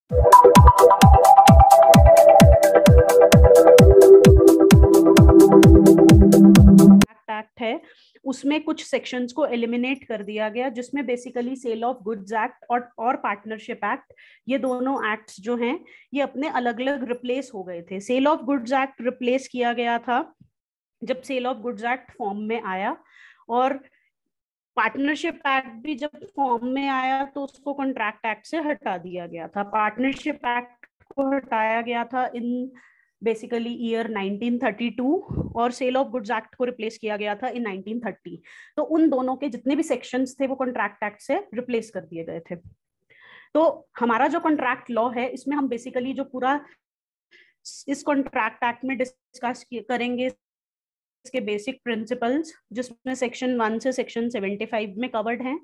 Act है उसमें कुछ सेक्शंस को एलिमिनेट कर दिया गया, जिसमें basically sale of goods act और पार्टनरशिप एक्ट, ये दोनों एक्ट्स जो हैं ये अपने अलग अलग रिप्लेस हो गए थे। Sale of goods act replace किया गया था जब sale of goods act form में आया, और पार्टनरशिप एक्ट भी जब फॉर्म में आया तो उसको कॉन्ट्रैक्ट एक्ट से हटा दिया गया था। पार्टनरशिप एक्ट को हटाया गया था इन बेसिकली ईयर 1932 और सेल ऑफ गुड्स एक्ट को रिप्लेस किया गया था इन 1930। तो उन दोनों के जितने भी सेक्शंस थे वो कॉन्ट्रैक्ट एक्ट से रिप्लेस कर दिए गए थे। तो हमारा जो कॉन्ट्रैक्ट लॉ है इसमें हम बेसिकली जो पूरा इस कॉन्ट्रैक्ट एक्ट में डिस्कस करेंगे इसके बेसिक प्रिंसिपल्स, जिसमें सेक्शन 1 से सेक्शन 75 में कवर्ड हैं।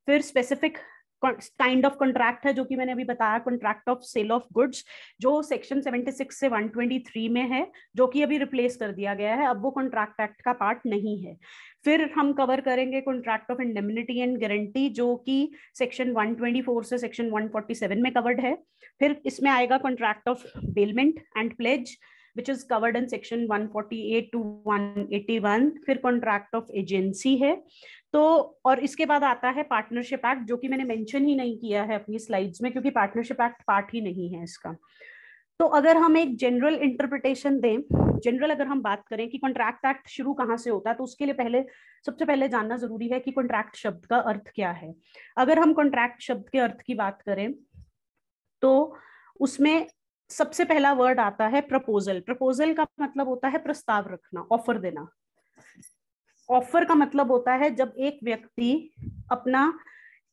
फिर स्पेसिफिक काइंड ऑफ कॉन्ट्रैक्ट है जो कि मैंने अभी बताया, contract of sale of goods, जो सेक्शन 76 से 123 में है, जो कि अभी रिप्लेस कर दिया गया है, अब वो कॉन्ट्रैक्ट एक्ट का पार्ट नहीं है। फिर हम कवर करेंगे contract of indemnity and guarantee, जो कि सेक्शन 124 से सेक्शन 147 में कवर्ड है। फिर इसमें आएगा contract of bailment and pledge which is covered in section 148 to 181। फिर कॉन्ट्रैक्ट ऑफ एजेंसी है। तो और इसके बाद आता है पार्टनरशिप एक्ट, जो कि मैंने मेंशन ही नहीं किया है अपनी स्लाइड्स में क्योंकि पार्टनरशिप एक्ट पार्ट ही नहीं है इसका। तो अगर हम एक जनरल इंटरप्रिटेशन दें, जनरल अगर हम बात करें कि कॉन्ट्रैक्ट एक्ट शुरू कहाँ से होता है, तो उसके लिए सबसे पहले जानना जरूरी है कि कॉन्ट्रैक्ट शब्द का अर्थ क्या है। अगर हम कॉन्ट्रैक्ट शब्द के अर्थ की बात करें तो उसमें सबसे पहला वर्ड आता है प्रपोजल। प्रपोजल का मतलब होता है प्रस्ताव रखना, ऑफर देना। ऑफर का मतलब होता है जब एक व्यक्ति अपना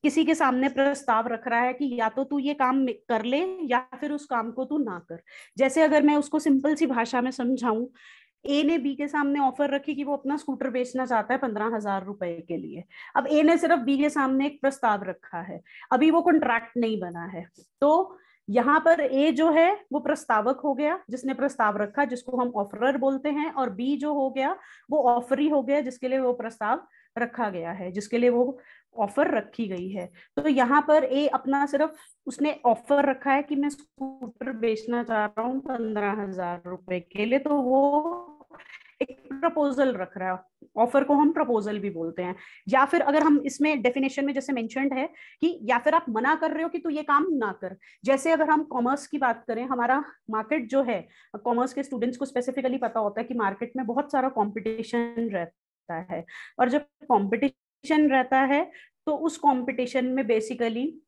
किसी के सामने प्रस्ताव रख रहा है कि या तो तू ये काम कर ले या फिर उस काम को तू ना कर। जैसे अगर मैं उसको सिंपल सी भाषा में समझाऊं, ए ने बी के सामने ऑफर रखी कि वो अपना स्कूटर बेचना चाहता है 15,000 रुपए के लिए। अब ए ने सिर्फ बी के सामने एक प्रस्ताव रखा है, अभी वो कॉन्ट्रैक्ट नहीं बना है। तो यहाँ पर ए जो है वो प्रस्तावक हो गया जिसने प्रस्ताव रखा, जिसको हम ऑफरर बोलते हैं, और बी जो हो गया वो ऑफरी हो गया जिसके लिए वो प्रस्ताव रखा गया है, जिसके लिए वो ऑफर रखी गई है। तो यहाँ पर ए अपना सिर्फ उसने ऑफर रखा है कि मैं स्कूटर बेचना चाह रहा हूँ 15,000 रुपए के लिए, तो वो एक प्रपोजल रख रहा है। ऑफर को हम प्रपोजल भी बोलते हैं। या फिर अगर हम इसमें डेफिनेशन में जैसे मेंशन्ड है कि या फिर आप मना कर रहे हो कि तू ये काम ना कर। जैसे अगर हम कॉमर्स की बात करें, हमारा मार्केट जो है, कॉमर्स के स्टूडेंट्स को स्पेसिफिकली पता होता है कि मार्केट में बहुत सारा कॉम्पिटिशन रहता है, और जब कॉम्पिटिशन रहता है तो उस कॉम्पिटिशन में बेसिकली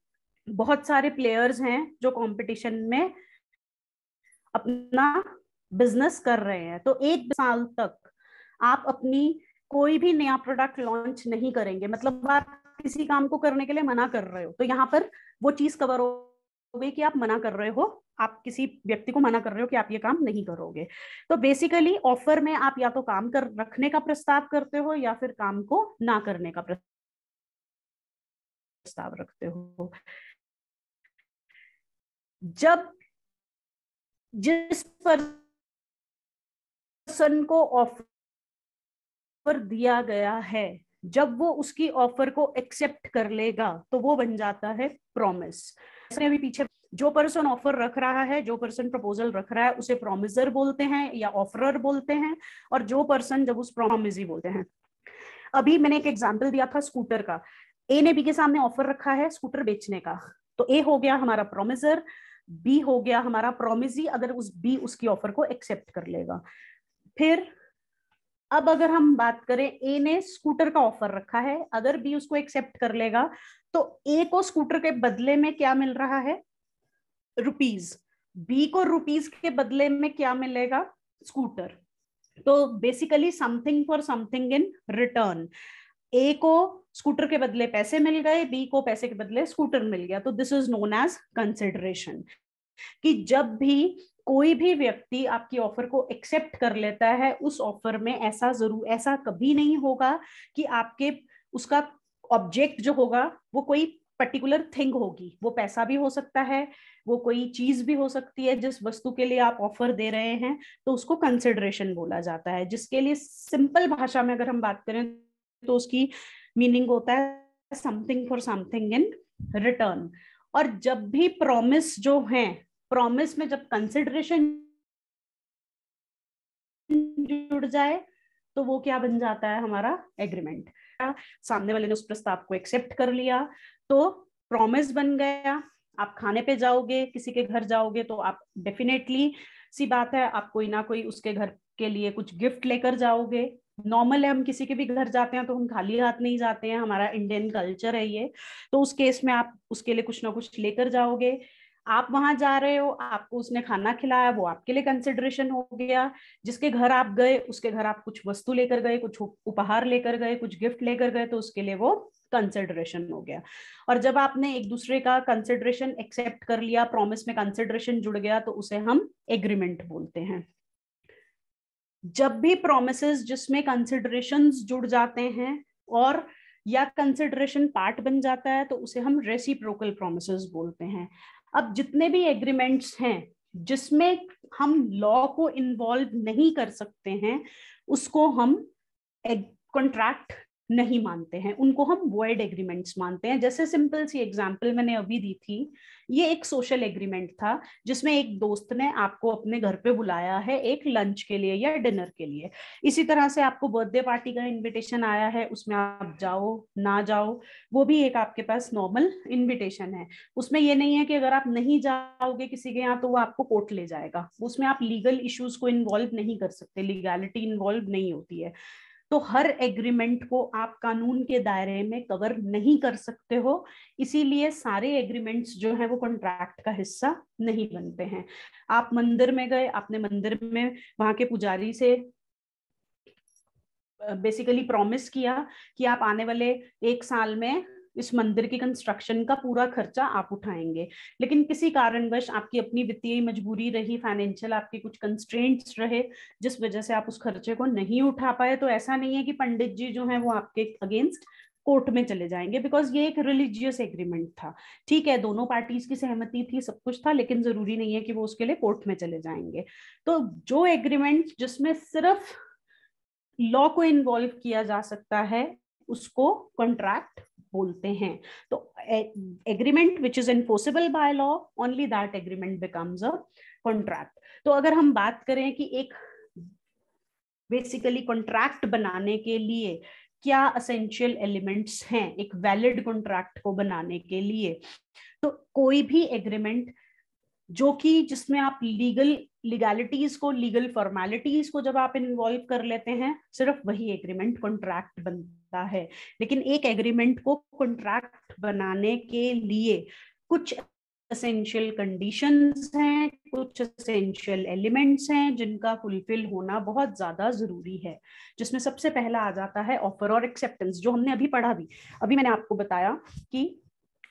बहुत सारे प्लेयर्स हैं जो कॉम्पिटिशन में अपना बिजनेस कर रहे हैं। तो 1 साल तक आप अपनी कोई भी नया प्रोडक्ट लॉन्च नहीं करेंगे, मतलब आप किसी काम को करने के लिए मना कर रहे हो। तो यहाँ पर वो चीज कवर हो गई कि आप मना कर रहे हो, आप किसी व्यक्ति को मना कर रहे हो कि आप ये काम नहीं करोगे। तो बेसिकली ऑफर में आप या तो काम कर रखने का प्रस्ताव करते हो या फिर काम को ना करने का प्रस्ताव रखते हो। जब जिस पर्सन को ऑफर दिया गया है, जब वो उसकी ऑफर को एक्सेप्ट कर लेगा तो वो बन जाता है प्रॉमिस। अभी पीछे जो पर्सन ऑफर रख रहा है, जो पर्सन प्रपोजल रख रहा है, उसे प्रॉमिसर बोलते हैं या ऑफरर बोलते हैं, और जो पर्सन जब उस प्रॉमिसी बोलते हैं। अभी मैंने एक एग्जांपल दिया था स्कूटर का। ए ने बी के सामने ऑफर रखा है स्कूटर बेचने का, तो ए हो गया हमारा प्रॉमिसर, बी हो गया हमारा प्रॉमिसी अगर उस बी उसकी ऑफर को एक्सेप्ट कर लेगा। फिर अब अगर हम बात करें, ए ने स्कूटर का ऑफर रखा है, अगर बी उसको एक्सेप्ट कर लेगा तो ए को स्कूटर के बदले में क्या मिल रहा है? रुपीज। बी को रुपीज के बदले में क्या मिलेगा? स्कूटर। तो basically something for something in return. A को स्कूटर के बदले पैसे मिल गए, बी को पैसे के बदले स्कूटर मिल गया। तो this is known as consideration. कि जब भी कोई भी व्यक्ति आपकी ऑफर को एक्सेप्ट कर लेता है, उस ऑफर में ऐसा कभी नहीं होगा कि आपके उसका ऑब्जेक्ट जो होगा वो कोई पर्टिकुलर थिंग होगी। वो पैसा भी हो सकता है, वो कोई चीज भी हो सकती है। जिस वस्तु के लिए आप ऑफर दे रहे हैं तो उसको कंसिडरेशन बोला जाता है, जिसके लिए सिंपल भाषा में अगर हम बात करें तो उसकी मीनिंग होता है something for something in return. और जब भी प्रॉमिस जो है, प्रॉमिस में जब कंसिडरेशन जुड़ जाए तो वो क्या बन जाता है, हमारा एग्रीमेंट। सामने वाले ने उस प्रस्ताव को एक्सेप्ट कर लिया तो प्रॉमिस बन गया। आप खाने पे जाओगे, किसी के घर जाओगे तो आप डेफिनेटली सी बात है आप कोई ना कोई उसके घर के लिए कुछ गिफ्ट लेकर जाओगे। नॉर्मल है, हम किसी के भी घर जाते हैं तो हम खाली हाथ नहीं जाते हैं, हमारा इंडियन कल्चर है ये। तो उस केस में आप उसके लिए कुछ ना कुछ लेकर जाओगे। आप वहां जा रहे हो, आपको उसने खाना खिलाया, वो आपके लिए कंसिडरेशन हो गया। जिसके घर आप गए उसके घर आप कुछ वस्तु लेकर गए, कुछ उपहार लेकर गए, कुछ गिफ्ट लेकर गए, तो उसके लिए वो कंसिडरेशन हो गया। और जब आपने एक दूसरे का कंसिडरेशन एक्सेप्ट कर लिया, प्रॉमिस में कंसिडरेशन जुड़ गया, तो उसे हम एग्रीमेंट बोलते हैं। जब भी प्रोमिसेस जिसमें कंसिडरेशंस जुड़ जाते हैं और या कंसिडरेशन पार्ट बन जाता है तो उसे हम रेसिप्रोकल प्रोमिसेस बोलते हैं। अब जितने भी एग्रीमेंट्स हैं जिसमें हम लॉ को इन्वॉल्व नहीं कर सकते हैं उसको हम कॉन्ट्रैक्ट नहीं मानते हैं, उनको हम वॉइड एग्रीमेंट्स मानते हैं। जैसे सिंपल सी एग्जांपल मैंने अभी दी थी, ये एक सोशल एग्रीमेंट था जिसमें एक दोस्त ने आपको अपने घर पे बुलाया है एक लंच के लिए या डिनर के लिए। इसी तरह से आपको बर्थडे पार्टी का इनविटेशन आया है, उसमें आप जाओ ना जाओ वो भी एक आपके पास नॉर्मल इनविटेशन है। उसमें ये नहीं है कि अगर आप नहीं जाओगे किसी के यहाँ तो वो आपको कोर्ट ले जाएगा, उसमें आप लीगल इश्यूज को इन्वॉल्व नहीं कर सकते, लीगैलिटी इन्वॉल्व नहीं होती है। तो हर एग्रीमेंट को आप कानून के दायरे में कवर नहीं कर सकते हो, इसीलिए सारे एग्रीमेंट्स जो है वो कॉन्ट्रैक्ट का हिस्सा नहीं बनते हैं। आप मंदिर में गए, आपने मंदिर में वहां के पुजारी से बेसिकली प्रॉमिस किया कि आप आने वाले 1 साल में इस मंदिर की कंस्ट्रक्शन का पूरा खर्चा आप उठाएंगे, लेकिन किसी कारणवश आपकी अपनी वित्तीय मजबूरी रही, फाइनेंशियल आपके कुछ कंस्ट्रेंट्स रहे जिस वजह से आप उस खर्चे को नहीं उठा पाए, तो ऐसा नहीं है कि पंडित जी जो है वो आपके अगेंस्ट कोर्ट में चले जाएंगे, बिकॉज ये एक रिलीजियस एग्रीमेंट था। ठीक है, दोनों पार्टीज की सहमति थी, सब कुछ था, लेकिन जरूरी नहीं है कि वो उसके लिए कोर्ट में चले जाएंगे। तो जो एग्रीमेंट जिसमें सिर्फ लॉ को इन्वॉल्व किया जा सकता है उसको कॉन्ट्रैक्ट बोलते हैं। तो agreement which is enforceable by law, only that agreement becomes a contract. तो अगर हम बात करें कि एक बेसिकली कॉन्ट्रैक्ट बनाने के लिए क्या असेंशियल एलिमेंट्स हैं एक वैलिड कॉन्ट्रैक्ट को बनाने के लिए, तो कोई भी एग्रीमेंट जो कि जिसमें आप लीगैलिटीज को, लीगल फॉर्मेलिटीज को जब आप इन्वॉल्व कर लेते हैं, सिर्फ वही एग्रीमेंट कॉन्ट्रैक्ट बनता है। लेकिन एक एग्रीमेंट को कॉन्ट्रैक्ट बनाने के लिए कुछ एसेंशियल कंडीशंस हैं, कुछ एसेंशियल एलिमेंट्स हैं जिनका फुलफिल होना बहुत ज्यादा जरूरी है, जिसमें सबसे पहला आ जाता है ऑफर और एक्सेप्टेंस, जो हमने अभी पढ़ा भी। अभी मैंने आपको बताया कि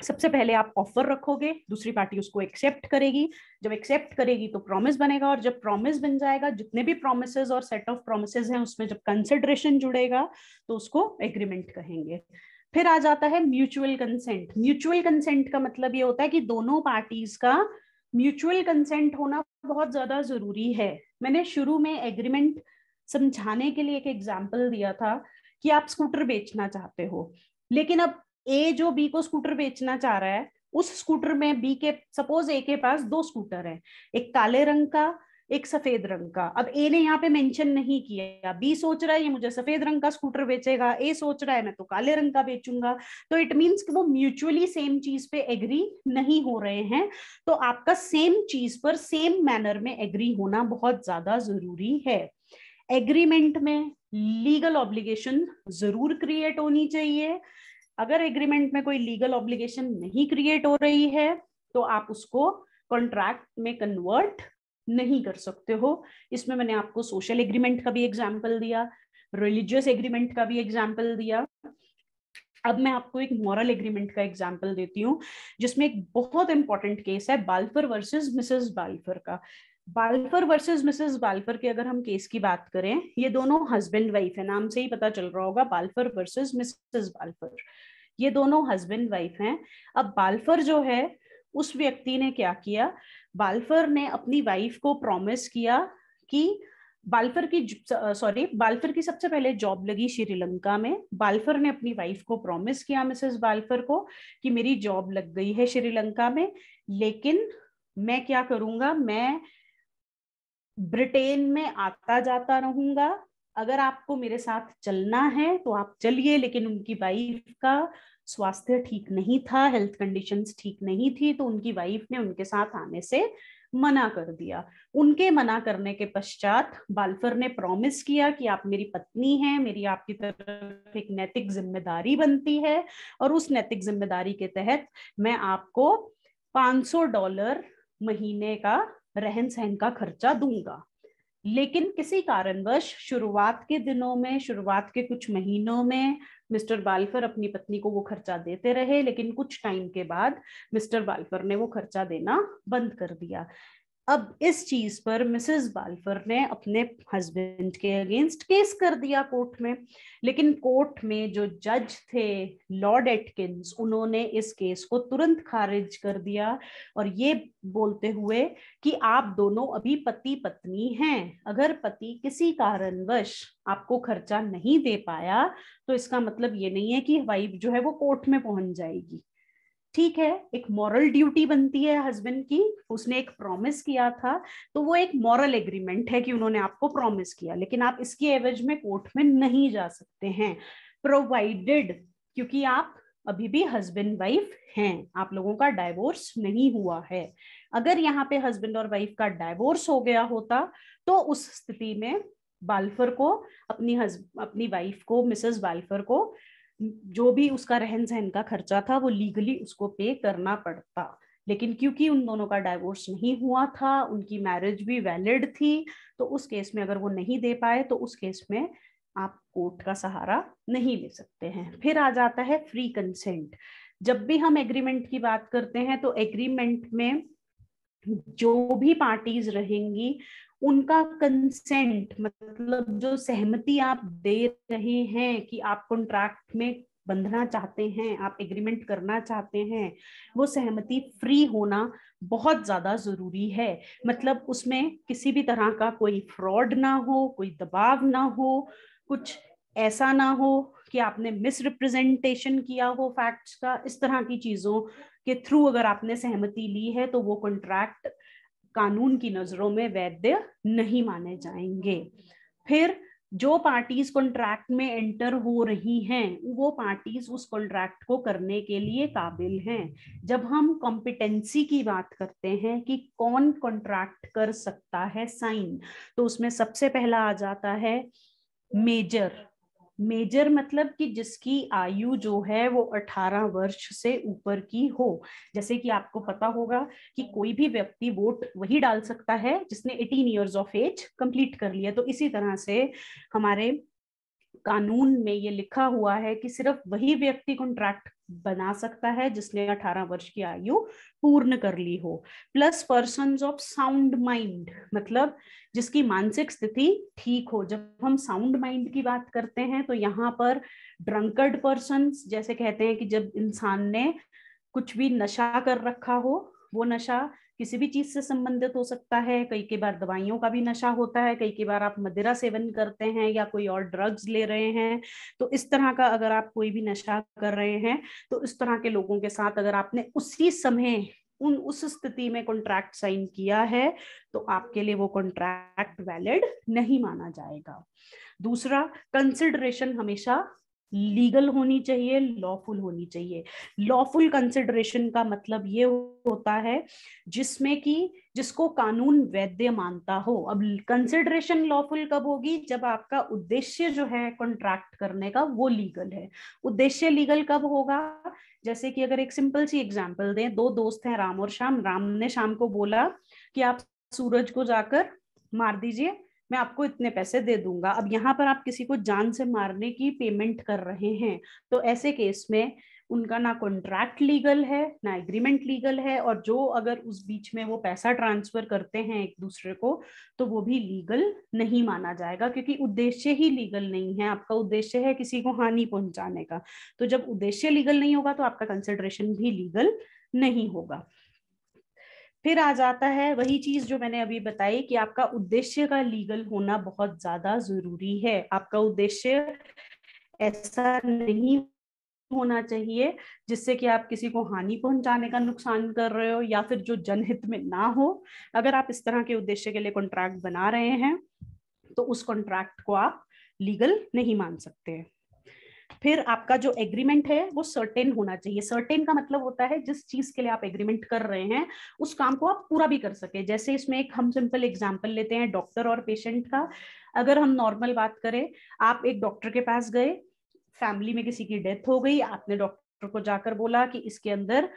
सबसे पहले आप ऑफर रखोगे, दूसरी पार्टी उसको एक्सेप्ट करेगी, जब एक्सेप्ट करेगी तो प्रॉमिस बनेगा, और जब प्रॉमिस बन जाएगा, जितने भी प्रॉमिसेस और सेट ऑफ प्रॉमिसेस हैं उसमें जब कंसिडरेशन जुड़ेगा तो उसको एग्रीमेंट कहेंगे। फिर आ जाता है म्यूचुअल कंसेंट। म्यूचुअल कंसेंट का मतलब ये होता है कि दोनों पार्टीज का म्यूचुअल कंसेंट होना बहुत ज्यादा जरूरी है। मैंने शुरू में एग्रीमेंट समझाने के लिए एक एग्जाम्पल दिया था कि आप स्कूटर बेचना चाहते हो, लेकिन अब ए जो बी को स्कूटर बेचना चाह रहा है, उस स्कूटर में बी के, सपोज ए के पास 2 स्कूटर हैं, एक काले रंग का एक सफेद रंग का। अब ए ने यहाँ पे मेंशन नहीं किया, बी सोच रहा है ये मुझे सफेद रंग का स्कूटर बेचेगा, ए सोच रहा है मैं तो काले रंग का बेचूंगा, तो इट मीन्स कि वो म्यूचुअली सेम चीज पे एग्री नहीं हो रहे हैं। तो आपका सेम चीज पर सेम मैनर में एग्री होना बहुत ज्यादा जरूरी है। एग्रीमेंट में लीगल ऑब्लिगेशन जरूर क्रिएट होनी चाहिए। अगर एग्रीमेंट में कोई लीगल ऑब्लिगेशन नहीं क्रिएट हो रही है तो आप उसको कॉन्ट्रैक्ट में कन्वर्ट नहीं कर सकते हो। इसमें मैंने आपको सोशल एग्रीमेंट का भी एग्जांपल दिया, रिलीजियस एग्रीमेंट का भी एग्जांपल दिया। अब मैं आपको एक मॉरल एग्रीमेंट का एग्जांपल देती हूँ, जिसमें एक बहुत इंपॉर्टेंट केस है बाल्फर वर्सेस मिसेस बाल्फर का। बाल्फर वर्सेस मिसेस बाल्फर के अगर हम केस की बात करें, ये दोनों हस्बैंड वाइफ है, नाम से ही पता चल रहा होगा, बाल्फर वर्सेस मिसेस बाल्फर, ये दोनों हस्बैंड वाइफ हैं। अब बाल्फर जो है उस व्यक्ति ने क्या किया, बाल्फर ने अपनी वाइफ को प्रॉमिस किया कि बाल्फर की सबसे पहले जॉब लगी श्रीलंका में। बाल्फर ने अपनी वाइफ को प्रॉमिस किया, मिसेस बाल्फर को, कि मेरी जॉब लग गई है श्रीलंका में, लेकिन मैं क्या करूंगा, मैं ब्रिटेन में आता जाता रहूंगा, अगर आपको मेरे साथ चलना है तो आप चलिए। लेकिन उनकी वाइफ का स्वास्थ्य ठीक नहीं था, हेल्थ कंडीशंस ठीक नहीं थी, तो उनकी वाइफ ने उनके साथ आने से मना कर दिया। उनके मना करने के पश्चात बाल्फर ने प्रॉमिस किया कि आप मेरी पत्नी हैं, मेरी आपकी तरफ एक नैतिक जिम्मेदारी बनती है, और उस नैतिक जिम्मेदारी के तहत मैं आपको $500 महीने का रहन सहन का खर्चा दूंगा। लेकिन किसी कारणवश शुरुआत के दिनों में, शुरुआत के कुछ महीनों में मिस्टर बाल्फर अपनी पत्नी को वो खर्चा देते रहे, लेकिन कुछ टाइम के बाद मिस्टर बाल्फर ने वो खर्चा देना बंद कर दिया। अब इस चीज पर मिसेस बाल्फर ने अपने हस्बैंड के अगेंस्ट केस कर दिया कोर्ट में। लेकिन कोर्ट में जो जज थे, लॉर्ड एटकिंस, उन्होंने इस केस को तुरंत खारिज कर दिया, और ये बोलते हुए कि आप दोनों अभी पति पत्नी हैं। अगर पति किसी कारणवश आपको खर्चा नहीं दे पाया तो इसका मतलब ये नहीं है कि वाइफ जो है वो कोर्ट में पहुंच जाएगी। ठीक है, एक मॉरल ड्यूटी बनती है हस्बैंड की, उसने एक प्रॉमिस किया था, तो वो एक मॉरल एग्रीमेंट है कि उन्होंने आपको प्रॉमिस किया, लेकिन आप इसके एवज में कोर्ट में नहीं जा सकते हैं, प्रोवाइडेड, क्योंकि आप अभी भी हस्बैंड वाइफ हैं, आप लोगों का डाइवोर्स नहीं हुआ है। अगर यहाँ पे हस्बैंड और वाइफ का डाइवोर्स हो गया होता तो उस स्थिति में बाल्फर को, अपनी वाइफ को, मिसेस बाल्फर को, जो भी उसका रहन सहन का खर्चा था वो लीगली उसको पे करना पड़ता। लेकिन क्योंकि उन दोनों का डाइवोर्स नहीं हुआ था, उनकी मैरिज भी वैलिड थी, तो उस केस में अगर वो नहीं दे पाए तो उस केस में आप कोर्ट का सहारा नहीं ले सकते हैं। फिर आ जाता है फ्री कंसेंट। जब भी हम एग्रीमेंट की बात करते हैं तो एग्रीमेंट में जो भी पार्टीज रहेंगी उनका कंसेंट, मतलब जो सहमति आप दे रहे हैं कि आप कॉन्ट्रैक्ट में बंधना चाहते हैं, आप एग्रीमेंट करना चाहते हैं, वो सहमति फ्री होना बहुत ज्यादा जरूरी है। मतलब उसमें किसी भी तरह का कोई फ्रॉड ना हो, कोई दबाव ना हो, कुछ ऐसा ना हो कि आपने मिस रिप्रेजेंटेशन किया हो फैक्ट्स का। इस तरह की चीजों के थ्रू अगर आपने सहमति ली है तो वो कॉन्ट्रैक्ट कानून की नजरों में वैध नहीं माने जाएंगे। फिर जो पार्टीज कॉन्ट्रैक्ट में एंटर हो रही हैं वो पार्टीज उस कॉन्ट्रैक्ट को करने के लिए काबिल हैं। जब हम कॉम्पिटेंसी की बात करते हैं कि कौन कॉन्ट्रैक्ट कर सकता है साइन, तो उसमें सबसे पहला आ जाता है मेजर। मेजर मतलब कि जिसकी आयु जो है वो 18 वर्ष से ऊपर की हो। जैसे कि आपको पता होगा कि कोई भी व्यक्ति वोट वही डाल सकता है जिसने 18 इयर्स ऑफ एज कंप्लीट कर लिया। तो इसी तरह से हमारे कानून में ये लिखा हुआ है कि सिर्फ वही व्यक्ति कॉन्ट्रैक्ट बना सकता है जिसने 18 वर्ष की आयु पूर्ण कर ली हो। Plus persons of sound mind, मतलब जिसकी मानसिक स्थिति ठीक हो। जब हम साउंड माइंड की बात करते हैं तो यहाँ पर ड्रंकर्ड पर्सन्स, जैसे कहते हैं कि जब इंसान ने कुछ भी नशा कर रखा हो, वो नशा किसी भी चीज से संबंधित हो सकता है, कई बार दवाइयों का भी नशा होता है, कई बार आप मदिरा सेवन करते हैं या कोई और ड्रग्स ले रहे हैं। तो इस तरह का अगर आप कोई भी नशा कर रहे हैं तो इस तरह के लोगों के साथ अगर आपने उसी समय उस स्थिति में कॉन्ट्रैक्ट साइन किया है तो आपके लिए वो कॉन्ट्रैक्ट वैलिड नहीं माना जाएगा। दूसरा, कंसिडरेशन हमेशा लीगल होनी चाहिए, लॉफुल होनी चाहिए। लॉफुल कंसिडरेशन का मतलब ये होता है जिसमें कि जिसको कानून वैध मानता हो। अब कंसिडरेशन लॉफुल कब होगी? जब आपका उद्देश्य जो है कॉन्ट्रैक्ट करने का वो लीगल है। उद्देश्य लीगल कब होगा? जैसे कि अगर एक सिंपल सी एग्जांपल दें, दो दोस्त हैं राम और श्याम। राम ने श्याम को बोला कि आप सूरज को जाकर मार दीजिए, मैं आपको इतने पैसे दे दूंगा। अब यहाँ पर आप किसी को जान से मारने की पेमेंट कर रहे हैं, तो ऐसे केस में उनका ना कॉन्ट्रैक्ट लीगल है ना एग्रीमेंट लीगल है, और जो अगर उस बीच में वो पैसा ट्रांसफर करते हैं एक दूसरे को तो वो भी लीगल नहीं माना जाएगा, क्योंकि उद्देश्य ही लीगल नहीं है। आपका उद्देश्य है किसी को हानि पहुंचाने का, तो जब उद्देश्य लीगल नहीं होगा तो आपका कंसिडरेशन भी लीगल नहीं होगा। फिर आ जाता है वही चीज जो मैंने अभी बताई कि आपका उद्देश्य का लीगल होना बहुत ज्यादा जरूरी है। आपका उद्देश्य ऐसा नहीं होना चाहिए जिससे कि आप किसी को हानि पहुंचाने का नुकसान कर रहे हो या फिर जो जनहित में ना हो। अगर आप इस तरह के उद्देश्य के लिए कॉन्ट्रैक्ट बना रहे हैं तो उस कॉन्ट्रैक्ट को आप लीगल नहीं मान सकते। फिर आपका जो एग्रीमेंट है वो सर्टेन होना चाहिए। सर्टेन का मतलब होता है जिस चीज के लिए आप एग्रीमेंट कर रहे हैं उस काम को आप पूरा भी कर सके। जैसे इसमें एक हम सिंपल एग्जांपल लेते हैं डॉक्टर और पेशेंट का। अगर हम नॉर्मल बात करें, आप एक डॉक्टर के पास गए, फैमिली में किसी की डेथ हो गई, आपने डॉक्टर को जाकर बोला कि इसके अंदर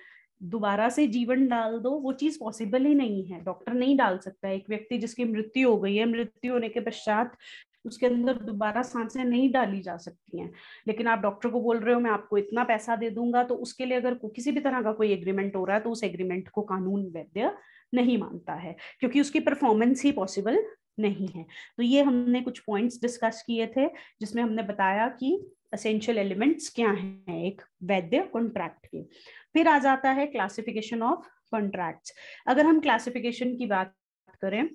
दोबारा से जीवन डाल दो, वो चीज पॉसिबल ही नहीं है, डॉक्टर नहीं डाल सकता। एक व्यक्ति जिसकी मृत्यु हो गई है, मृत्यु होने के पश्चात उसके अंदर दोबारा सांसें नहीं डाली जा सकती हैं, लेकिन आप डॉक्टर को बोल रहे हो मैं आपको इतना पैसा दे दूंगा, तो उसके लिए अगर किसी भी तरह का कोई एग्रीमेंट हो रहा है तो उस एग्रीमेंट को कानून वैध नहीं मानता है, क्योंकि उसकी परफॉर्मेंस ही पॉसिबल नहीं है। तो ये हमने कुछ पॉइंट्स डिस्कस किए थे जिसमें हमने बताया कि एसेंशियल एलिमेंट्स क्या हैं एक वैध कॉन्ट्रैक्ट के। फिर आ जाता है क्लासिफिकेशन ऑफ कॉन्ट्रैक्ट्स। अगर हम क्लासिफिकेशन की बात करें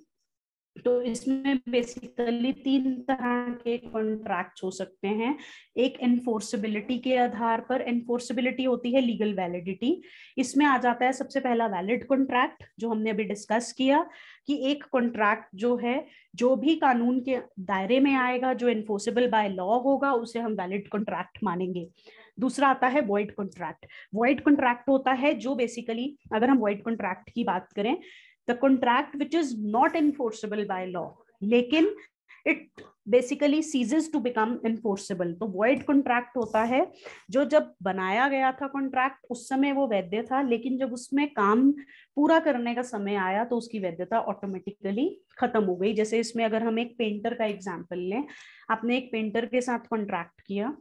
तो इसमें बेसिकली 3 तरह के कॉन्ट्रैक्ट्स हो सकते हैं। एक एनफोर्सेबिलिटी के आधार पर, एनफोर्सेबिलिटी होती है लीगल वैलिडिटी। इसमें आ जाता है सबसे पहला वैलिड कॉन्ट्रैक्ट जो हमने अभी डिस्कस किया कि एक कॉन्ट्रैक्ट जो है जो भी कानून के दायरे में आएगा, जो एनफोर्सेबल बाय लॉ होगा, उसे हम वैलिड कॉन्ट्रैक्ट मानेंगे। दूसरा आता है वॉइड कॉन्ट्रैक्ट। वॉइड कॉन्ट्रैक्ट होता है जो बेसिकली, अगर हम वॉइड कॉन्ट्रैक्ट की बात करें, the contract which is not enforceable by law, लेकिन it basically ceases to become enforceable। तो void contract होता है जो जब बनाया गया था कॉन्ट्रैक्ट उस समय वो वैध था, लेकिन जब उसमें काम पूरा करने का समय आया तो उसकी वैधता ऑटोमेटिकली खत्म हो गई। जैसे इसमें अगर हम एक पेंटर का एग्जांपल लें, आपने एक पेंटर के साथ कॉन्ट्रैक्ट किया,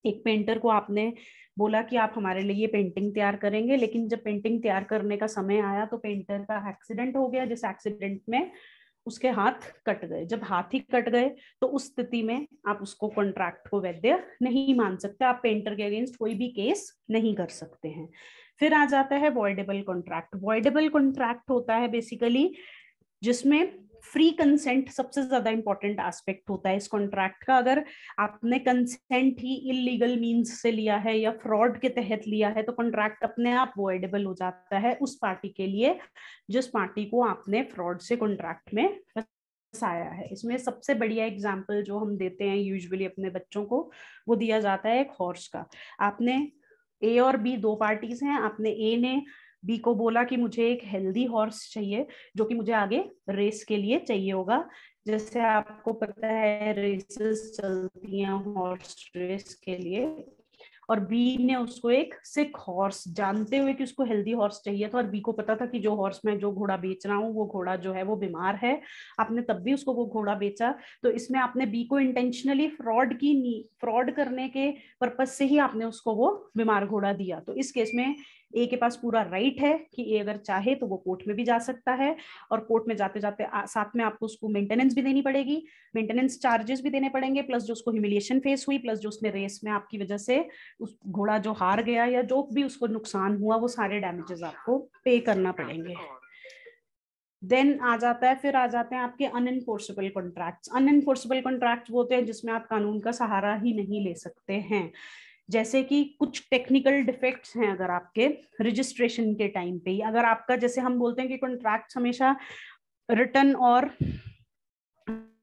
एक पेंटर को आपने बोला कि आप हमारे लिए ये पेंटिंग तैयार करेंगे, लेकिन जब पेंटिंग तैयार करने का समय आया तो पेंटर का एक्सीडेंट हो गया, जिस एक्सीडेंट में उसके हाथ कट गए। जब हाथ ही कट गए तो उस स्थिति में आप उसको कॉन्ट्रैक्ट को वैध नहीं मान सकते, आप पेंटर के अगेंस्ट कोई भी केस नहीं कर सकते हैं। फिर आ जाता है वॉइडेबल कॉन्ट्रैक्ट। वॉइडेबल कॉन्ट्रैक्ट होता है बेसिकली जिसमें फ्री कंसेंट सबसे ज्यादा इंपॉर्टेंट एस्पेक्ट होता है इस कॉन्ट्रैक्ट का। अगर आपने कंसेंट ही इलीगल मींस से लिया है या फ्रॉड के तहत लिया है तो कॉन्ट्रैक्ट अपने आप वॉइडेबल हो जाता है उस पार्टी के लिए जिस पार्टी को आपने फ्रॉड से कॉन्ट्रैक्ट में फंसाया है। इसमें सबसे बढ़िया एग्जाम्पल जो हम देते हैं यूजुअली अपने बच्चों को, वो दिया जाता है एक हॉर्स का। आपने ए और बी दो पार्टीज हैं, आपने ए ने बी को बोला कि मुझे एक हेल्दी हॉर्स चाहिए जो कि मुझे आगे रेस के लिए चाहिए होगा। जैसे आपको पता है रेसेस चलती हैं हॉर्स रेस के लिए, और बी ने उसको एक सिक हॉर्स, जानते हुए कि उसको हेल्दी हॉर्स चाहिए था, और बी को पता था कि जो हॉर्स मैं जो घोड़ा बेच रहा हूँ वो घोड़ा जो है वो बीमार है, आपने तब भी उसको वो घोड़ा बेचा। तो इसमें आपने बी को इंटेंशनली फ्रॉड करने के पर्पज से ही आपने उसको वो बीमार घोड़ा दिया। तो इस केस में ए के पास पूरा राइट है कि ए अगर चाहे तो वो कोर्ट में भी जा सकता है, और कोर्ट में जाते जाते साथ में आपको उसको मेंटेनेंस भी देनी पड़ेगी, मेंटेनेंस चार्जेस भी देने पड़ेंगे, प्लस जो उसको ह्यूमिलिएशन फेस हुई, प्लस जो उसने रेस में आपकी वजह से उस घोड़ा जो हार गया या जो भी उसको नुकसान हुआ, वो सारे डैमेजेस आपको पे करना पड़ेंगे। देन आ जाता है, फिर आ जाते हैं आपके अनएनफोर्सेबल कॉन्ट्रैक्ट्स। अनएनफोर्सेबल कॉन्ट्रैक्ट्स वो होते हैं जिसमें आप कानून का सहारा ही नहीं ले सकते हैं। जैसे कि कुछ टेक्निकल डिफेक्ट्स हैं अगर आपके रजिस्ट्रेशन के टाइम पे ही, अगर आपका, जैसे हम बोलते हैं कि कॉन्ट्रैक्ट्स हमेशा रिटन और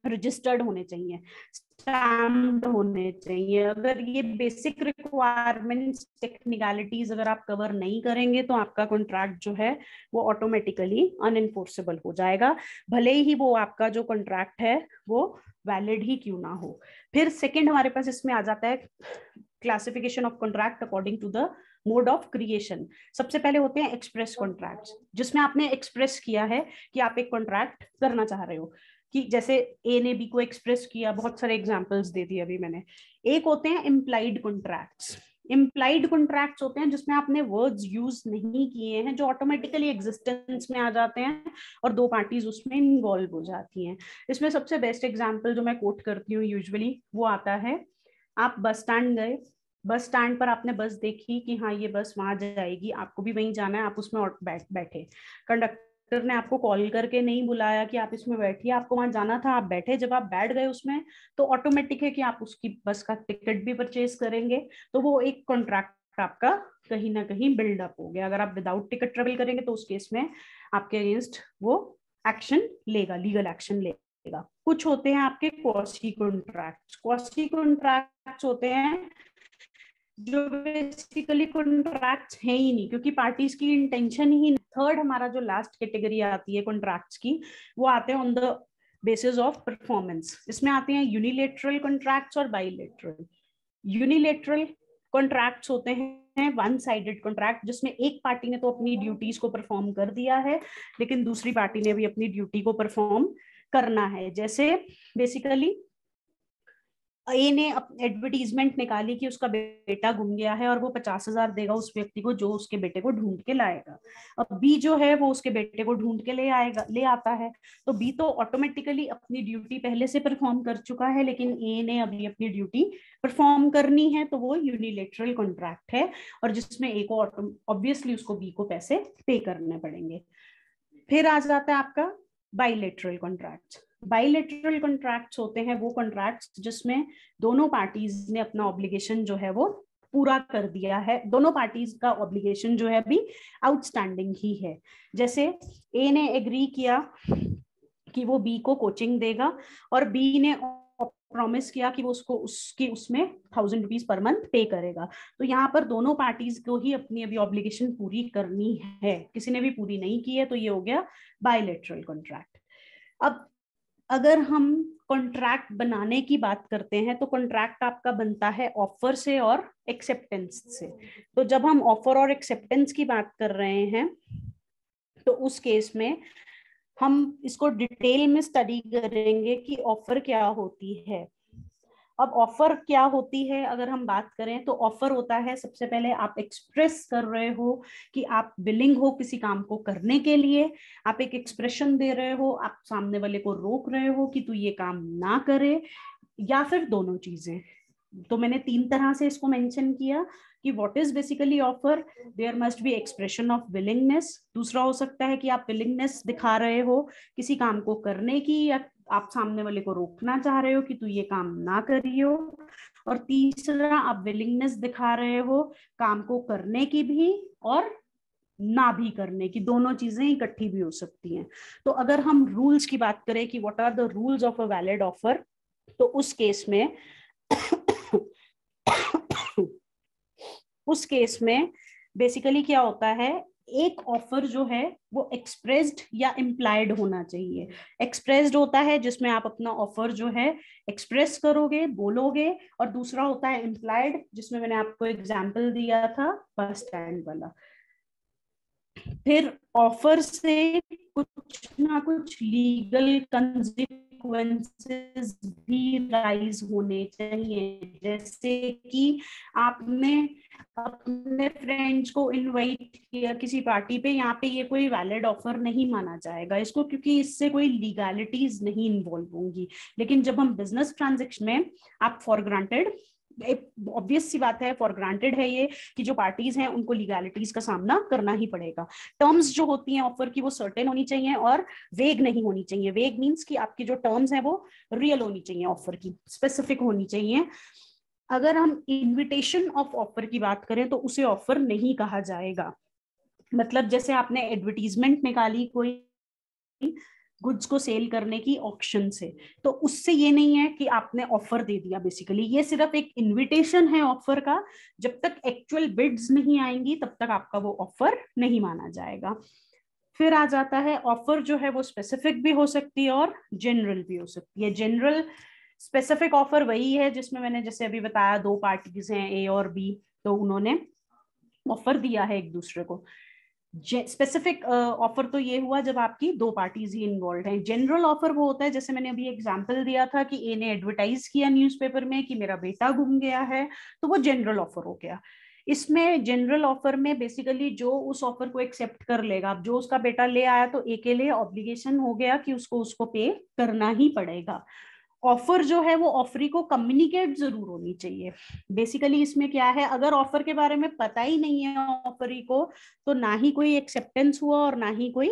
रजिस्टर्ड होने चाहिए, स्टैम्प्ड होने चाहिए, अगर ये बेसिक रिक्वायरमेंट्स टेक्निकलिटीज अगर आप कवर नहीं करेंगे तो आपका कॉन्ट्रैक्ट जो है वो ऑटोमेटिकली अनएनफोर्सेबल हो जाएगा, भले ही वो आपका जो कॉन्ट्रैक्ट है वो वैलिड ही क्यों ना हो। फिर सेकंड हमारे पास इसमें आ जाता है classification of contract according to the mode of creation. सबसे पहले होते हैं एक्सप्रेस कॉन्ट्रैक्ट्स, जिसमें आपने एक्सप्रेस किया है कि आप एक कॉन्ट्रैक्ट करना चाह रहे हो, कि जैसे ए ने बी को एक्सप्रेस किया, बहुत सारे एग्जांपल्स दे दिए अभी मैंने। एक होते हैं इम्प्लाइड कॉन्ट्रैक्ट्स। इम्प्लाइड कॉन्ट्रैक्ट्स होते हैं जिसमें आपने वर्ड्स यूज नहीं किए हैं, जो ऑटोमेटिकली एग्जिस्टेंस में आ जाते हैं और दो पार्टीज उसमें इन्वॉल्व हो जाती हैं। इसमें सबसे बेस्ट एग्जांपल जो मैं कोट करती हूँ यूजुअली वो आता है, आप बस स्टैंड गए, बस स्टैंड पर आपने बस देखी कि हाँ ये बस वहां जाएगी, आपको भी वहीं जाना है, आप उसमें बैठे। कंडक्टर ने आपको कॉल करके नहीं बुलाया कि आप इसमें बैठिए, आपको वहां जाना था, आप बैठे। जब आप बैठ गए उसमें तो ऑटोमेटिक है कि आप उसकी बस का टिकट भी परचेज करेंगे। तो वो एक कॉन्ट्रैक्ट आपका कहीं ना कहीं बिल्डअप हो गया। अगर आप विदाउट टिकट ट्रेवल करेंगे तो उस केस में आपके अगेंस्ट वो एक्शन लेगा, लीगल एक्शन लेगा। कुछ होते हैं आपके क्वासी कॉन्ट्रैक्ट्स। क्वासी कॉन्ट्रैक्ट्स होते हैं जो बेसिकली कॉन्ट्रैक्ट्स है ही नहीं, क्योंकि पार्टीज की इंटेंशन ही। थर्ड हमारा जो लास्ट कैटेगरी आती है कॉन्ट्रैक्ट्स की, वो आते हैं on the basis of performance. इसमें आते हैं यूनिलेटरल कॉन्ट्रैक्ट्स और बाइलेटरल। यूनिलेटरल कॉन्ट्रैक्ट्स होते हैं वन साइडेड कॉन्ट्रैक्ट, जिसमें एक पार्टी ने तो अपनी ड्यूटीज को परफॉर्म कर दिया है, लेकिन दूसरी पार्टी ने भी अपनी ड्यूटी को परफॉर्म करना है। जैसे बेसिकली ए ने एडवर्टीजमेंट निकाली कि उसका बेटा गुम गया है और वो 50,000 देगा उस व्यक्ति को जो उसके बेटे को ढूंढ के लाएगा। अब बी जो है वो उसके बेटे को ढूंढ के ले आता है। तो बी तो ऑटोमेटिकली अपनी ड्यूटी पहले से परफॉर्म कर चुका है, लेकिन ए ने अभी अपनी ड्यूटी परफॉर्म करनी है, तो वो यूनिलेटरल कॉन्ट्रैक्ट है, और जिसमें ए को ऑब्वियसली उसको बी को पैसे पे करने पड़ेंगे। फिर आ जाता है आपका बाइलेटरल कॉन्ट्रैक्ट। बाइलेटरल कॉन्ट्रैक्ट्स होते हैं वो कॉन्ट्रैक्ट्स जिसमें दोनों पार्टीज ने अपना ऑब्लिगेशन जो है वो पूरा कर दिया है। दोनों पार्टीज का ऑब्लिगेशन जो है अभी आउटस्टैंडिंग ही है। जैसे ए ने एग्री किया कि वो बी को कोचिंग देगा, और बी ने प्रॉमिस किया कि वो उसमें 1,000 रुपीज पर मंथ पे करेगा। तो यहाँ पर दोनों पार्टीज को ही अपनी अभी ऑब्लिगेशन पूरी करनी है, किसी ने भी पूरी नहीं की है, तो ये हो गया बायलैटरल कॉन्ट्रैक्ट। अब अगर हम कॉन्ट्रैक्ट बनाने की बात करते हैं तो कॉन्ट्रैक्ट आपका बनता है ऑफर से और एक्सेप्टेंस से। तो जब हम ऑफर और एक्सेप्टेंस की बात कर रहे हैं तो उस केस में हम इसको डिटेल में स्टडी करेंगे कि ऑफर क्या होती है। अब ऑफर क्या होती है अगर हम बात करें तो ऑफर होता है, सबसे पहले आप एक्सप्रेस कर रहे हो कि आप विलिंग हो किसी काम को करने के लिए, आप एक एक्सप्रेशन दे रहे हो, आप सामने वाले को रोक रहे हो कि तू ये काम ना करे, या फिर दोनों चीजें। तो मैंने 3 तरह से इसको मेंशन किया कि what is basically offer, there must be expression of willingness. दूसरा हो सकता है कि आप विलिंगनेस दिखा रहे हो किसी काम को करने की, या आप सामने वाले को रोकना चाह रहे हो कि तू ये काम ना करियो। और तीसरा आप विलिंगनेस दिखा रहे हो काम को करने की भी और ना भी करने की, दोनों चीजें इकट्ठी भी हो सकती हैं। तो अगर हम रूल्स की बात करें कि what are the rules of a valid offer, तो उस केस में उस केस में बेसिकली क्या होता है, एक ऑफर जो है वो एक्सप्रेस्ड या इम्प्लाइड होना चाहिए। एक्सप्रेस्ड होता है जिसमें आप अपना ऑफर जो है एक्सप्रेस करोगे, बोलोगे, और दूसरा होता है इम्प्लाइड, जिसमें मैंने आपको एग्जांपल दिया था बस स्टैंड वाला। फिर ऑफर से कुछ ना कुछ लीगल कंसिक्वेंसेस भी राइज होने चाहिए। जैसे कि आपने अपने फ्रेंड्स को इनवाइट किया किसी पार्टी पे, यहाँ पे ये कोई वैलिड ऑफर नहीं माना जाएगा इसको, क्योंकि इससे कोई लीगैलिटीज नहीं इन्वॉल्व होंगी। लेकिन जब हम बिजनेस ट्रांजेक्शन में आप फॉर ग्रांटेड, ऑब्वियस सी बात है, फॉर ग्रांटेड है ये कि जो पार्टीज हैं उनको लीगैलिटीज का सामना करना ही पड़ेगा। टर्म्स जो होती हैं ऑफर की वो सर्टेन होनी चाहिए और वेग नहीं होनी चाहिए। वेग मींस कि आपकी जो टर्म्स हैं वो रियल होनी चाहिए, ऑफर की स्पेसिफिक होनी चाहिए। अगर हम इन्विटेशन ऑफ ऑफर की बात करें तो उसे ऑफर नहीं कहा जाएगा। मतलब जैसे आपने एडवर्टीजमेंट निकाली कोई गुड्स को सेल करने की ऑक्शन से, तो उससे ये नहीं है कि आपने ऑफर दे दिया। बेसिकली ये सिर्फ एक इनविटेशन है ऑफर का। जब तक एक्चुअल बिड्स नहीं आएंगी तब तक आपका वो ऑफर नहीं माना जाएगा। फिर आ जाता है ऑफर जो है वो स्पेसिफिक भी हो सकती है और जनरल भी हो सकती है। जनरल स्पेसिफिक ऑफर वही है जिसमें मैंने जैसे अभी बताया, 2 पार्टीज हैं ए और बी, तो उन्होंने ऑफर दिया है एक दूसरे को। स्पेसिफिक ऑफर तो ये हुआ जब आपकी 2 पार्टीज ही इन्वॉल्व हैं। जनरल ऑफर वो होता है, जैसे मैंने अभी एग्जांपल दिया था कि ए ने एडवर्टाइज किया न्यूज़पेपर में कि मेरा बेटा गुम गया है, तो वो जनरल ऑफर हो गया। इसमें जनरल ऑफर में बेसिकली जो उस ऑफर को एक्सेप्ट कर लेगा, जो उसका बेटा ले आया तो ए के लिए ऑब्लिगेशन हो गया कि उसको पे करना ही पड़ेगा। ऑफर जो है वो ऑफरी को कम्युनिकेट जरूर होनी चाहिए। बेसिकली इसमें क्या है, अगर ऑफर के बारे में पता ही नहीं है ऑफरी को, तो ना ही कोई एक्सेप्टेंस हुआ और ना ही कोई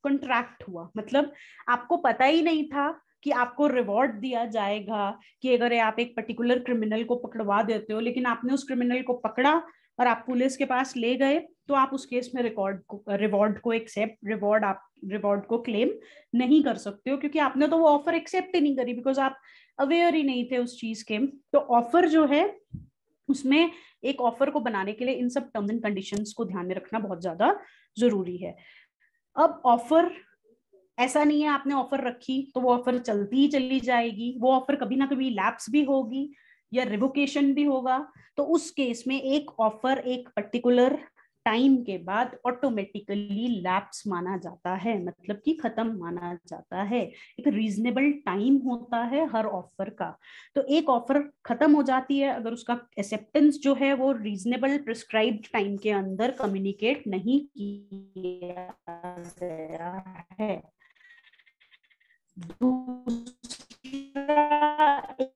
कॉन्ट्रैक्ट हुआ। मतलब आपको पता ही नहीं था कि आपको रिवॉर्ड दिया जाएगा, कि अगर आप एक पर्टिकुलर क्रिमिनल को पकड़वा देते हो, लेकिन आपने उस क्रिमिनल को पकड़ा और आप पुलिस के पास ले गए, तो आप उस केस में रिवॉर्ड को एक्सेप्ट रिवॉर्ड को क्लेम नहीं कर सकते हो, क्योंकि आपने तो वो ऑफर एक्सेप्ट ही नहीं करी, बिकॉज आप अवेयर ही नहीं थे उस चीज के। तो ऑफर जो है उसमें, एक ऑफर को बनाने के लिए इन सब टर्म्स एंड कंडीशंस को ध्यान में रखना बहुत ज्यादा जरूरी है। अब ऑफर ऐसा नहीं है आपने ऑफर रखी तो वो ऑफर चलती ही चली जाएगी, वो ऑफर कभी ना कभी लैप्स भी होगी या रिवोकेशन भी होगा। तो उस केस में एक ऑफर एक पर्टिकुलर टाइम के बाद ऑटोमेटिकली लैप्स माना जाता है, मतलब कि खत्म माना जाता है। एक रीजनेबल टाइम होता है हर ऑफर का। तो एक ऑफर खत्म हो जाती है अगर उसका एक्सेप्टेंस जो है वो रीजनेबल प्रिस्क्राइब्ड टाइम के अंदर कम्युनिकेट नहीं किया गया है। दूसरा,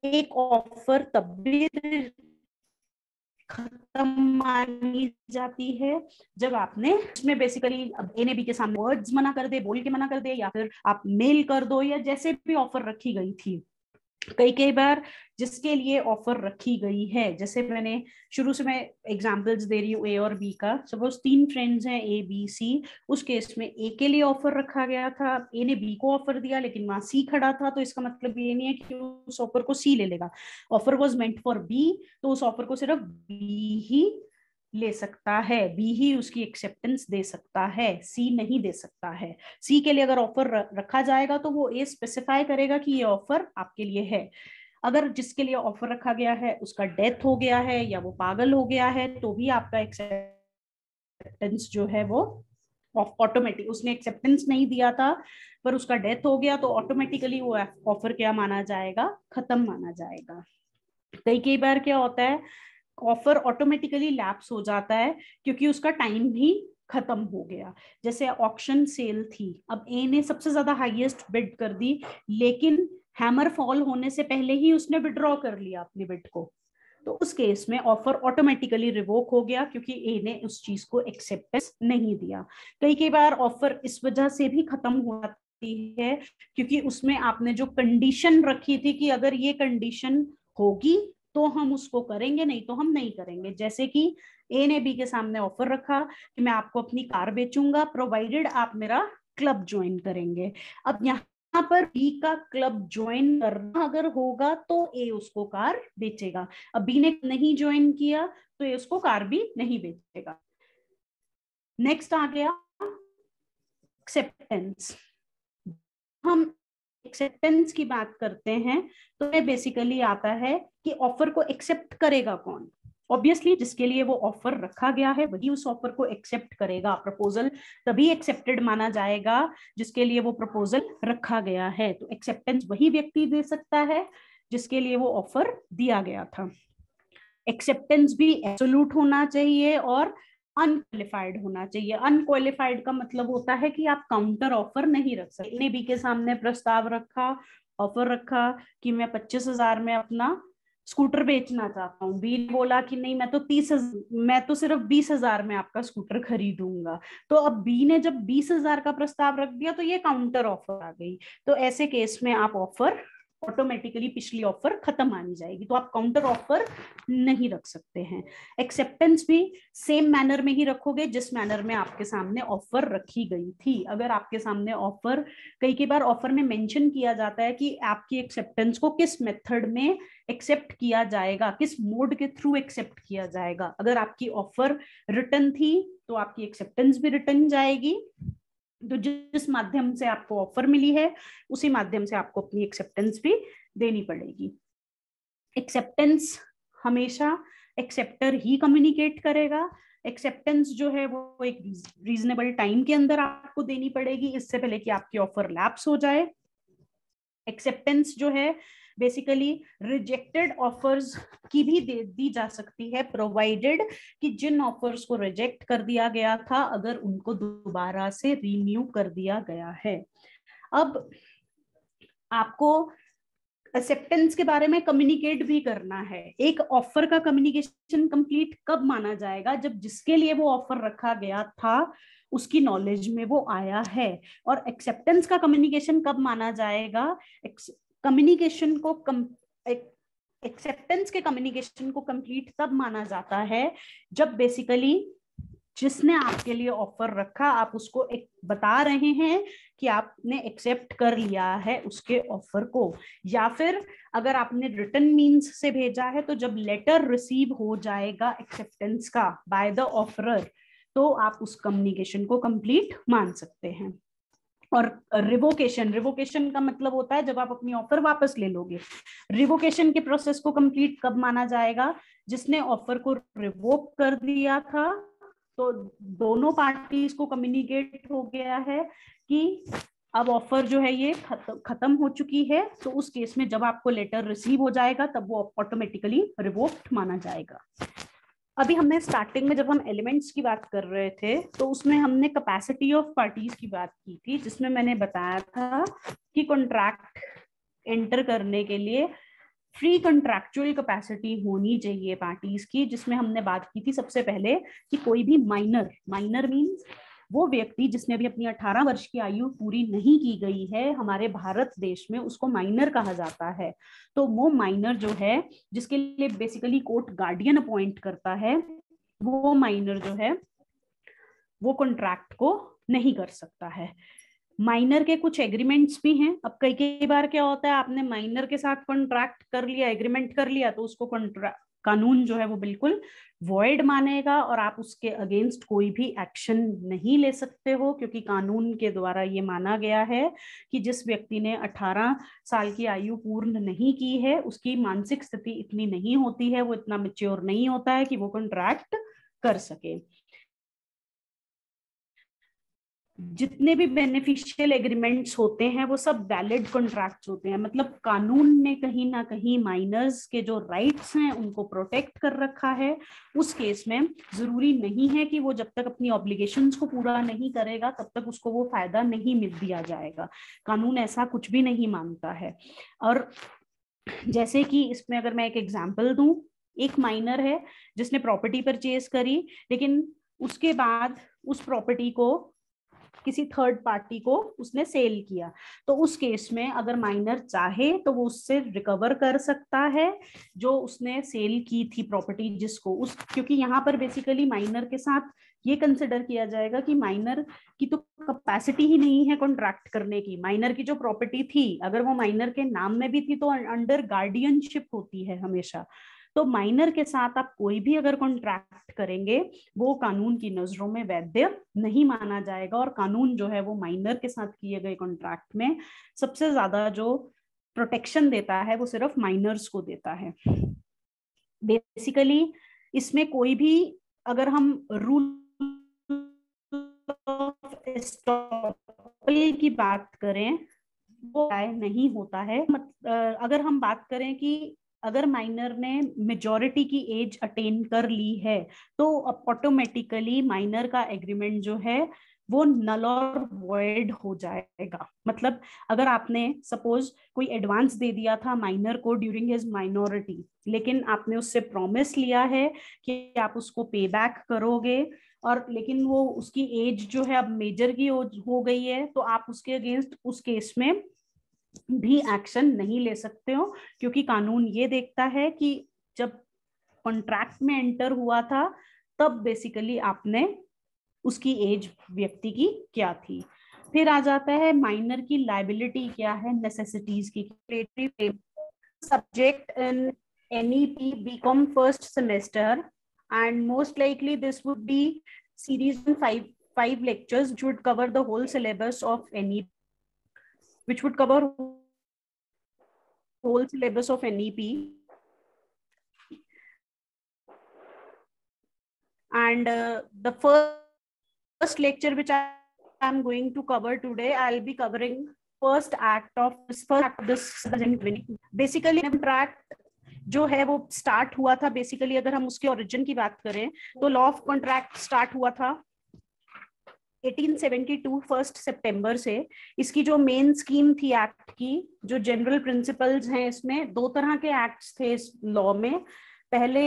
एक ऑफर तब भी खत्म मानी जाती है जब आपने उसमें बेसिकली ए ने बी के सामने वर्ड्स मना कर दे, बोल के मना कर दे, या फिर आप मेल कर दो, या जैसे भी ऑफर रखी गई थी। कई कई बार जिसके लिए ऑफर रखी गई है, जैसे मैंने शुरू से मैं एग्जांपल्स दे रही हूँ ए और बी का। सपोज 3 फ्रेंड्स हैं ए बी सी, उस केस में ए के लिए ऑफर रखा गया था, ए ने बी को ऑफर दिया, लेकिन वहां सी खड़ा था, तो इसका मतलब ये नहीं है कि उस ऑफर को सी ले लेगा। Offer was meant for B, तो उस ऑफर को सिर्फ बी ही ले सकता है, बी ही उसकी एक्सेप्टेंस दे सकता है, सी नहीं दे सकता है। सी के लिए अगर ऑफर रखा जाएगा तो वो ए स्पेसिफाई करेगा कि ये ऑफर आपके लिए है। अगर जिसके लिए ऑफर रखा गया है उसका डेथ हो गया है या वो पागल हो गया है, तो भी आपका एक्सेप्टेंस जो है वो ऑटोमेटिक, उसने एक्सेप्टेंस नहीं दिया था पर उसका डेथ हो गया, तो ऑटोमेटिकली वो ऑफर क्या माना जाएगा, खत्म माना जाएगा। कई कई बार क्या होता है, ऑफर ऑटोमेटिकली लैप्स हो जाता है क्योंकि उसका टाइम भी खत्म हो गया। जैसे ऑक्शन सेल थी, अब ए ने सबसे ज्यादा हाईएस्ट बिड कर दी, लेकिन हैमर फॉल होने से पहले ही उसने विड्रॉ कर लिया अपनी बिड को, तो उस केस में ऑफर ऑटोमेटिकली रिवोक हो गया क्योंकि ए ने उस चीज को एक्सेप्टेंस नहीं दिया। कई कई बार ऑफर इस वजह से भी खत्म हो जाती है क्योंकि उसमें आपने जो कंडीशन रखी थी कि अगर ये कंडीशन होगी तो हम उसको करेंगे, नहीं तो हम नहीं करेंगे। जैसे कि ए ने बी के सामने ऑफर रखा कि मैं आपको अपनी कार बेचूंगा प्रोवाइडेड आप मेरा क्लब ज्वाइन करेंगे। अब यहाँ पर बी का क्लब ज्वाइन करना अगर होगा तो ए उसको कार बेचेगा, अब बी ने नहीं ज्वाइन किया तो ए उसको कार भी नहीं बेचेगा। नेक्स्ट आ गया एक्सेप्टेंस। हम एक्सेप्टेंस की बात करते हैं तो ये बेसिकली आता है कि ऑफर को एक्सेप्ट करेगा कौन। ऑब्वियसली जिसके लिए वो ऑफर रखा गया है वही उस ऑफर को एक्सेप्ट करेगा। प्रपोजल तभी एक्सेप्टेड माना जाएगा जिसके लिए वो प्रपोजल रखा गया है। तो एक्सेप्टेंस वही व्यक्ति दे सकता है जिसके लिए वो ऑफर दिया गया था। एक्सेप्टेंस भी एब्सोल्यूट होना चाहिए और अनक्वालिफाइड होना चाहिए। अनक्वालिफाइड का मतलब होता है कि आप काउंटर ऑफर नहीं रख सकते। ने बी के सामने प्रस्ताव रखा, ऑफर रखा कि मैं 25,000 में अपना स्कूटर बेचना चाहता हूँ। बी ने बोला कि नहीं, मैं तो सिर्फ 20,000 में आपका स्कूटर खरीदूंगा। तो अब बी ने जब 20,000 का प्रस्ताव रख दिया तो ये काउंटर ऑफर आ गई। तो ऐसे केस में आप ऑफर ऑटोमेटिकली पिछली ऑफर खत्म मानी जाएगी, तो आप काउंटर ऑफर नहीं रख सकते हैं। एक्सेप्टेंस भी सेम मैनर में ही रखोगे जिस मैनर में आपके सामने ऑफर रखी गई थी। अगर आपके सामने ऑफर, कई बार ऑफर में मेंशन किया जाता है कि आपकी एक्सेप्टेंस को किस मेथड में एक्सेप्ट किया जाएगा, किस मोड के थ्रू एक्सेप्ट किया जाएगा। अगर आपकी ऑफर रिटर्न थी तो आपकी एक्सेप्टेंस भी रिटर्न जाएगी। तो जिस माध्यम से आपको ऑफर मिली है उसी माध्यम से आपको अपनी एक्सेप्टेंस भी देनी पड़ेगी। एक्सेप्टेंस हमेशा एक्सेप्टर ही कम्युनिकेट करेगा। एक्सेप्टेंस जो है वो एक रीजनेबल टाइम के अंदर आपको देनी पड़ेगी, इससे पहले कि आपकी ऑफर लैप्स हो जाए। एक्सेप्टेंस जो है बेसिकली रिजेक्टेड ऑफर्स की भी दी जा सकती है, प्रोवाइडेड कि जिन ऑफर्स को रिजेक्ट कर दिया गया था अगर उनको दोबारा से रिन्यू कर दिया गया है। अब आपको एक्सेप्टेंस के बारे में कम्युनिकेट भी करना है। एक ऑफर का कम्युनिकेशन कंप्लीट कब माना जाएगा? जब जिसके लिए वो ऑफर रखा गया था उसकी नॉलेज में वो आया है। और एक्सेप्टेंस का कम्युनिकेशन कब माना जाएगा? कम्युनिकेशन को एक्सेप्टेंस के कम्युनिकेशन को कंप्लीट तब माना जाता है जब बेसिकली जिसने आपके लिए ऑफर रखा आप उसको एक बता रहे हैं कि आपने एक्सेप्ट कर लिया है उसके ऑफर को, या फिर अगर आपने रिटन मींस से भेजा है तो जब लेटर रिसीव हो जाएगा एक्सेप्टेंस का बाय द ऑफरर तो आप उस कम्युनिकेशन को कंप्लीट मान सकते हैं। और रिवोकेशन का मतलब होता है जब आप अपनी ऑफर वापस ले लोगे। रिवोकेशन के प्रोसेस को कंप्लीट कब माना जाएगा? जिसने ऑफर को रिवोक कर दिया था तो दोनों पार्टीज को कम्युनिकेट हो गया है कि अब ऑफर जो है ये खत्म हो चुकी है, तो उस केस में जब आपको लेटर रिसीव हो जाएगा तब वो ऑटोमेटिकली रिवोक्ड माना जाएगा। अभी हमने स्टार्टिंग में जब हम एलिमेंट्स की बात कर रहे थे तो उसमें हमने कैपेसिटी ऑफ पार्टीज की बात की थी, जिसमें मैंने बताया था कि कॉन्ट्रैक्ट एंटर करने के लिए फ्री कॉन्ट्रैक्चुअल कैपेसिटी होनी चाहिए पार्टीज की, जिसमें हमने बात की थी सबसे पहले कि कोई भी माइनर मींस वो व्यक्ति जिसने अभी अपनी 18 वर्ष की आयु पूरी नहीं की गई है हमारे भारत देश में, उसको माइनर कहा जाता है। तो वो माइनर जो है जिसके लिए बेसिकली कोर्ट गार्डियन अपॉइंट करता है, वो माइनर जो है वो कॉन्ट्रैक्ट को नहीं कर सकता है। माइनर के कुछ एग्रीमेंट्स भी हैं। अब कई बार क्या होता है, आपने माइनर के साथ कॉन्ट्रैक्ट कर लिया, एग्रीमेंट कर लिया, तो उसको कानून जो है वो बिल्कुल वॉइड मानेगा और आप उसके अगेंस्ट कोई भी एक्शन नहीं ले सकते हो, क्योंकि कानून के द्वारा ये माना गया है कि जिस व्यक्ति ने 18 साल की आयु पूर्ण नहीं की है उसकी मानसिक स्थिति इतनी नहीं होती है, वो इतना मैच्योर नहीं होता है कि वो कॉन्ट्रैक्ट कर सके। जितने भी बेनिफिशियल एग्रीमेंट्स होते हैं वो सब वैलिड कॉन्ट्रैक्ट्स होते हैं। मतलब कानून ने कहीं ना कहीं माइनर्स के जो राइट्स हैं उनको प्रोटेक्ट कर रखा है। उस केस में जरूरी नहीं है कि वो जब तक अपनी ऑब्लिगेशंस को पूरा नहीं करेगा तब तक उसको वो फायदा नहीं मिल दिया जाएगा। कानून ऐसा कुछ भी नहीं मानता है। और जैसे कि इसमें अगर मैं एक एग्जांपल दूं, एक माइनर है जिसने प्रॉपर्टी परचेज करी, लेकिन उसके बाद उस प्रॉपर्टी को किसी थर्ड पार्टी को उसने सेल किया, तो उस केस में अगर माइनर चाहे तो वो उससे रिकवर कर सकता है जो उसने सेल की थी प्रॉपर्टी जिसको उस, क्योंकि यहाँ पर बेसिकली माइनर के साथ ये कंसिडर किया जाएगा कि माइनर की तो कैपेसिटी ही नहीं है कॉन्ट्रैक्ट करने की। माइनर की जो प्रॉपर्टी थी अगर वो माइनर के नाम में भी थी तो अंडर गार्डियनशिप होती है हमेशा। तो माइनर के साथ आप कोई भी अगर कॉन्ट्रैक्ट करेंगे वो कानून की नजरों में वैध नहीं माना जाएगा। और कानून जो है वो माइनर के साथ किए गए कॉन्ट्रैक्ट में सबसे ज्यादा जो प्रोटेक्शन देता है वो सिर्फ माइनर्स को देता है। बेसिकली इसमें कोई भी अगर हम रूल ऑफ एस्टॉपेल की बात करें वो नहीं होता है। अगर हम बात करें कि अगर माइनर ने मेजॉरिटी की एज अटेन कर ली है तो ऑटोमेटिकली माइनर का एग्रीमेंट जो है वो नल और वॉइड हो जाएगा। मतलब अगर आपने सपोज कोई एडवांस दे दिया था माइनर को ड्यूरिंग हिज माइनॉरिटी, लेकिन आपने उससे प्रॉमिस लिया है कि आप उसको पे बैक करोगे, और लेकिन वो उसकी एज जो है अब मेजर की हो गई है, तो आप उसके अगेंस्ट उस केस में भी एक्शन नहीं ले सकते हो, क्योंकि कानून ये देखता है कि जब कॉन्ट्रैक्ट में एंटर हुआ था तब बेसिकली आपने उसकी एज व्यक्ति की क्या थी। फिर आ जाता है माइनर की लायबिलिटी क्या है, नेसेसिटीज की। Subject in NEP BCom first semester, and most likely this would be series in five lectures which would cover the whole syllabus of NEP, which would cover whole syllabus of NEP. And the first lecture which I am going to cover today, I'll be covering first act of this basically contract जो है वो start हुआ था। Basically अगर हम उसके origin की बात करें तो लॉ ऑफ कॉन्ट्रैक्ट स्टार्ट हुआ था 1872 1 सितंबर से इसकी जो मेन स्कीम थी एक्ट की, जो जनरल प्रिंसिपल्स हैं, इसमें दो तरह के एक्ट्स थे इस लॉ में। पहले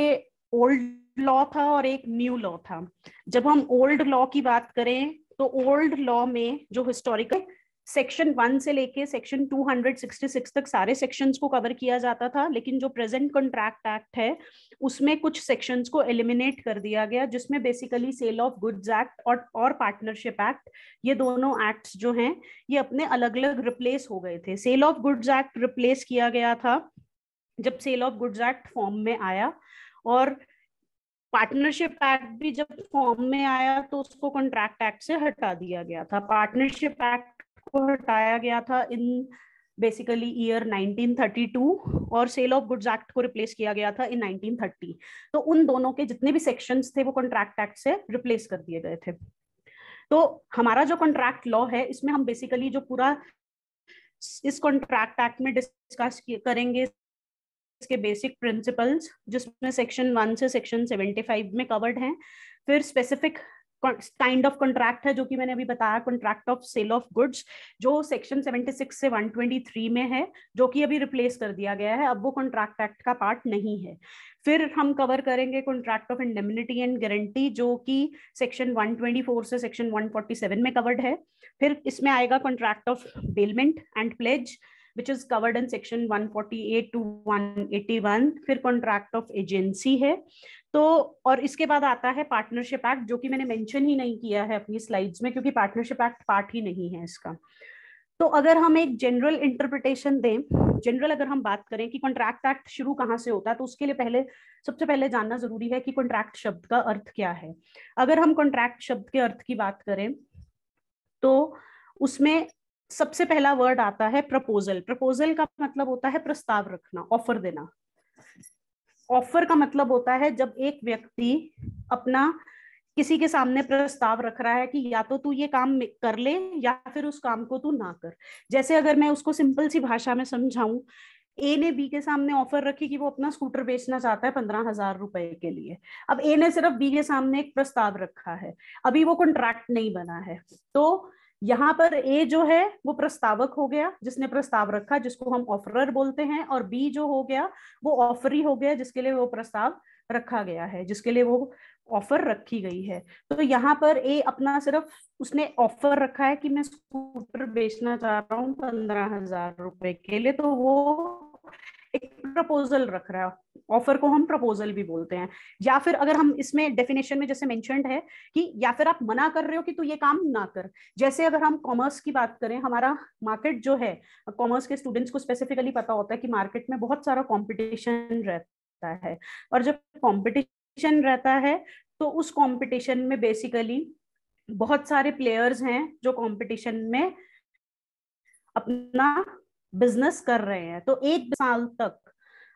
ओल्ड लॉ था और एक न्यू लॉ था। जब हम ओल्ड लॉ की बात करें तो ओल्ड लॉ में जो हिस्टोरिकल सेक्शन 1 से लेके सेक्शन 266 तक सारे सेक्शंस को कवर किया जाता था, लेकिन जो प्रेजेंट कॉन्ट्रैक्ट एक्ट है उसमें कुछ सेक्शंस को एलिमिनेट कर दिया गया, जिसमें basically sale of goods act और पार्टनरशिप एक्ट, ये दोनों एक्ट्स जो हैं ये अपने अलग अलग रिप्लेस हो गए थे। Sale of goods act replace किया गया था जब sale of goods act form में आया, और पार्टनरशिप एक्ट भी जब फॉर्म में आया तो उसको कॉन्ट्रैक्ट एक्ट से हटा दिया गया था। पार्टनरशिप एक्ट को हटाया गया था इन बेसिकली ईयर 1932 और सेल ऑफ गुड्स एक्ट को रिप्लेस किया गया था इन 1930। तो उन दोनों के जितने भी सेक्शंस थे वो कॉन्ट्रैक्ट एक्ट से रिप्लेस कर दिए गए थे। तो हमारा जो कॉन्ट्रैक्ट लॉ है इसमें हम बेसिकली जो पूरा इस कॉन्ट्रैक्ट एक्ट में डिस्कस करेंगे इसके बेसिक प्रिंसिपल्स, जिसमें सेक्शन 1 से सेक्शन 75 में कवर्ड हैं। फिर स्पेसिफिक काइंड ऑफ कॉन्ट्रैक्ट है जो कि मैंने अभी बताया, contract of sale of goods, जो सेक्शन 76 से 123 में है, जो कि अभी रिप्लेस कर दिया गया है, अब वो कॉन्ट्रैक्ट एक्ट का पार्ट नहीं है। फिर हम कवर करेंगे contract of indemnity and guarantee, जो कि सेक्शन 124 से सेक्शन 147 में कवर्ड है। फिर इसमें आएगा contract of bailment and pledge which is covered in section 148 to 181। फिर कॉन्ट्रैक्ट ऑफ एजेंसी है। तो और इसके बाद आता है पार्टनरशिप एक्ट, जो कि मैंने मेंशन ही नहीं किया है अपनी स्लाइड्स में क्योंकि पार्टनरशिप एक्ट पार्ट ही नहीं है इसका। तो अगर हम एक जनरल इंटरप्रिटेशन दें, जनरल अगर हम बात करें कि कॉन्ट्रैक्ट एक्ट शुरू कहाँ से होता है, तो उसके लिए सबसे पहले जानना जरूरी है कि कॉन्ट्रैक्ट शब्द का अर्थ क्या है। अगर हम कॉन्ट्रैक्ट शब्द के अर्थ की बात करें तो उसमें सबसे पहला वर्ड आता है प्रपोजल। प्रपोजल का मतलब होता है प्रस्ताव रखना, ऑफर देना। ऑफर का मतलब होता है जब एक व्यक्ति अपना किसी के सामने प्रस्ताव रख रहा है कि या तो तू ये काम कर ले या फिर उस काम को तू ना कर। जैसे अगर मैं उसको सिंपल सी भाषा में समझाऊं, ए ने बी के सामने ऑफर रखी कि वो अपना स्कूटर बेचना चाहता है 15,000 रुपए के लिए। अब ए ने सिर्फ बी के सामने एक प्रस्ताव रखा है, अभी वो कॉन्ट्रैक्ट नहीं बना है। तो यहाँ पर ए जो है वो प्रस्तावक हो गया जिसने प्रस्ताव रखा, जिसको हम ऑफरर बोलते हैं, और बी जो हो गया वो ऑफरी हो गया जिसके लिए वो प्रस्ताव रखा गया है, जिसके लिए वो ऑफर रखी गई है। तो यहाँ पर ए अपना सिर्फ उसने ऑफर रखा है कि मैं स्कूटर बेचना चाह रहा हूँ 15,000 रुपए के लिए, तो वो एक प्रपोजल रख रहा है। ऑफर को हम प्रपोजल भी बोलते हैं। या फिर अगर हम इसमें डेफिनेशन में जैसे मेंशन्ड है कि या फिर आप मना कर रहे हो कि तू ये काम ना कर। जैसे अगर हम कॉमर्स की बात करें, हमारा मार्केट जो है, कॉमर्स के स्टूडेंट्स को स्पेसिफिकली पता होता है कि मार्केट में बहुत सारा कॉम्पिटिशन रहता है, और जब कॉम्पिटिशन रहता है तो उस कॉम्पिटिशन में बेसिकली बहुत सारे प्लेयर्स हैं जो कॉम्पिटिशन में अपना बिजनेस कर रहे हैं। तो 1 साल तक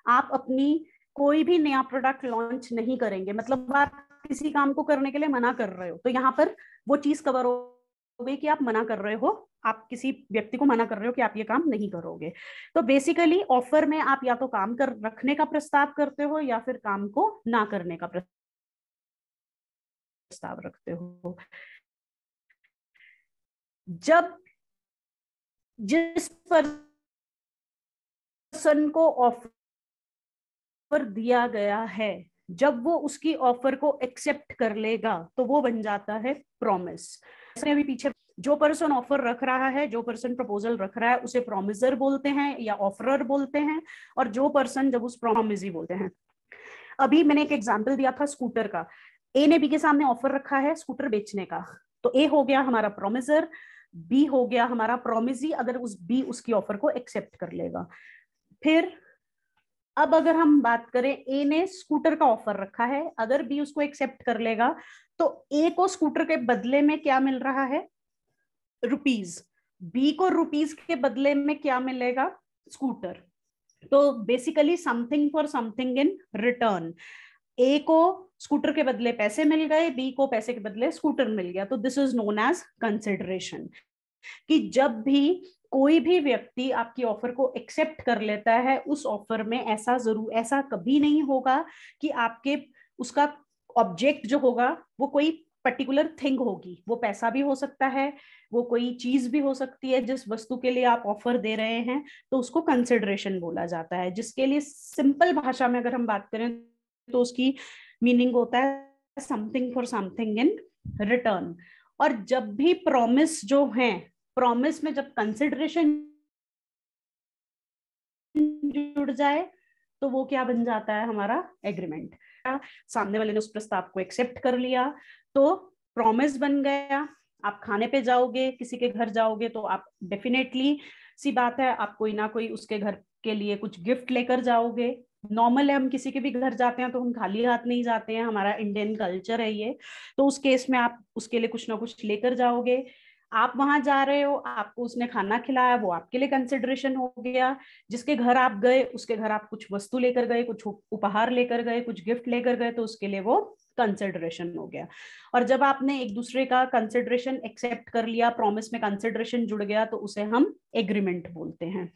आप अपनी कोई भी नया प्रोडक्ट लॉन्च नहीं करेंगे, मतलब आप किसी काम को करने के लिए मना कर रहे हो। तो यहाँ पर वो चीज कवर हो गई कि आप मना कर रहे हो, आप किसी व्यक्ति को मना कर रहे हो कि आप ये काम नहीं करोगे। तो बेसिकली ऑफर में आप या तो काम कर रखने का प्रस्ताव करते हो या फिर काम को ना करने का प्रस्ताव रखते हो। जब जिस पर्सन को ऑफर दिया गया है, जब वो उसकी ऑफर को एक्सेप्ट कर लेगा तो वो बन जाता है प्रॉमिस। अभी पीछे जो पर्सन ऑफर रख रहा है, जो पर्सन प्रपोजल रख रहा है, उसे प्रॉमिसर बोलते हैं या ऑफरर बोलते हैं, और जो पर्सन जब उस प्रॉमिसी बोलते हैं। अभी मैंने एक एग्जांपल दिया था स्कूटर का। ए ने बी के सामने ऑफर रखा है स्कूटर बेचने का, तो ए हो गया हमारा प्रॉमिसर, बी हो गया हमारा प्रॉमिसी अगर उस बी उसकी ऑफर को एक्सेप्ट कर लेगा। फिर अब अगर हम बात करें, ए ने स्कूटर का ऑफर रखा है, अगर बी उसको एक्सेप्ट कर लेगा तो ए को स्कूटर के बदले में क्या मिल रहा है? रुपीज। बी को रुपीज के बदले में क्या मिलेगा? स्कूटर। तो basically something for something in return. A को स्कूटर के बदले पैसे मिल गए, बी को पैसे के बदले स्कूटर मिल गया। तो this is known as consideration. कि जब भी कोई भी व्यक्ति आपकी ऑफर को एक्सेप्ट कर लेता है, उस ऑफर में ऐसा कभी नहीं होगा कि आपके उसका ऑब्जेक्ट जो होगा वो कोई पर्टिकुलर थिंग होगी, वो पैसा भी हो सकता है, वो कोई चीज भी हो सकती है जिस वस्तु के लिए आप ऑफर दे रहे हैं, तो उसको कंसिडरेशन बोला जाता है। जिसके लिए सिंपल भाषा में अगर हम बात करें तो उसकी मीनिंग होता है something for something in return. और जब भी प्रॉमिस जो है, प्रॉमिस में जब कंसिडरेशन जुड़ जाए तो वो क्या बन जाता है, हमारा एग्रीमेंट। सामने वाले ने उस प्रस्ताव को एक्सेप्ट कर लिया तो प्रॉमिस बन गया। आप खाने पे जाओगे, किसी के घर जाओगे तो आप डेफिनेटली सी बात है आप कोई ना कोई उसके घर के लिए कुछ गिफ्ट लेकर जाओगे। नॉर्मल है, हम किसी के भी घर जाते हैं तो हम खाली हाथ नहीं जाते हैं, हमारा इंडियन कल्चर है ये। तो उस केस में आप उसके लिए कुछ ना कुछ लेकर जाओगे। आप वहां जा रहे हो, आपको उसने खाना खिलाया, वो आपके लिए कंसिडरेशन हो गया। जिसके घर आप गए उसके घर आप कुछ वस्तु लेकर गए, कुछ उपहार लेकर गए, कुछ गिफ्ट लेकर गए, तो उसके लिए वो कंसिडरेशन हो गया। और जब आपने एक दूसरे का कंसिडरेशन एक्सेप्ट कर लिया, प्रॉमिस में कंसिडरेशन जुड़ गया, तो उसे हम एग्रीमेंट बोलते हैं।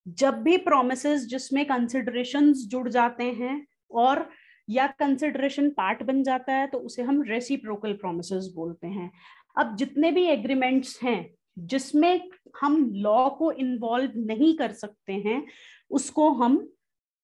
जब भी प्रोमिसेस जिसमें कंसिडरेशंस जुड़ जाते हैं और या कंसिडरेशन पार्ट बन जाता है तो उसे हम रेसिप्रोकल प्रोमिसेस बोलते हैं। अब जितने भी एग्रीमेंट्स हैं जिसमें हम लॉ को इन्वॉल्व नहीं कर सकते हैं उसको हम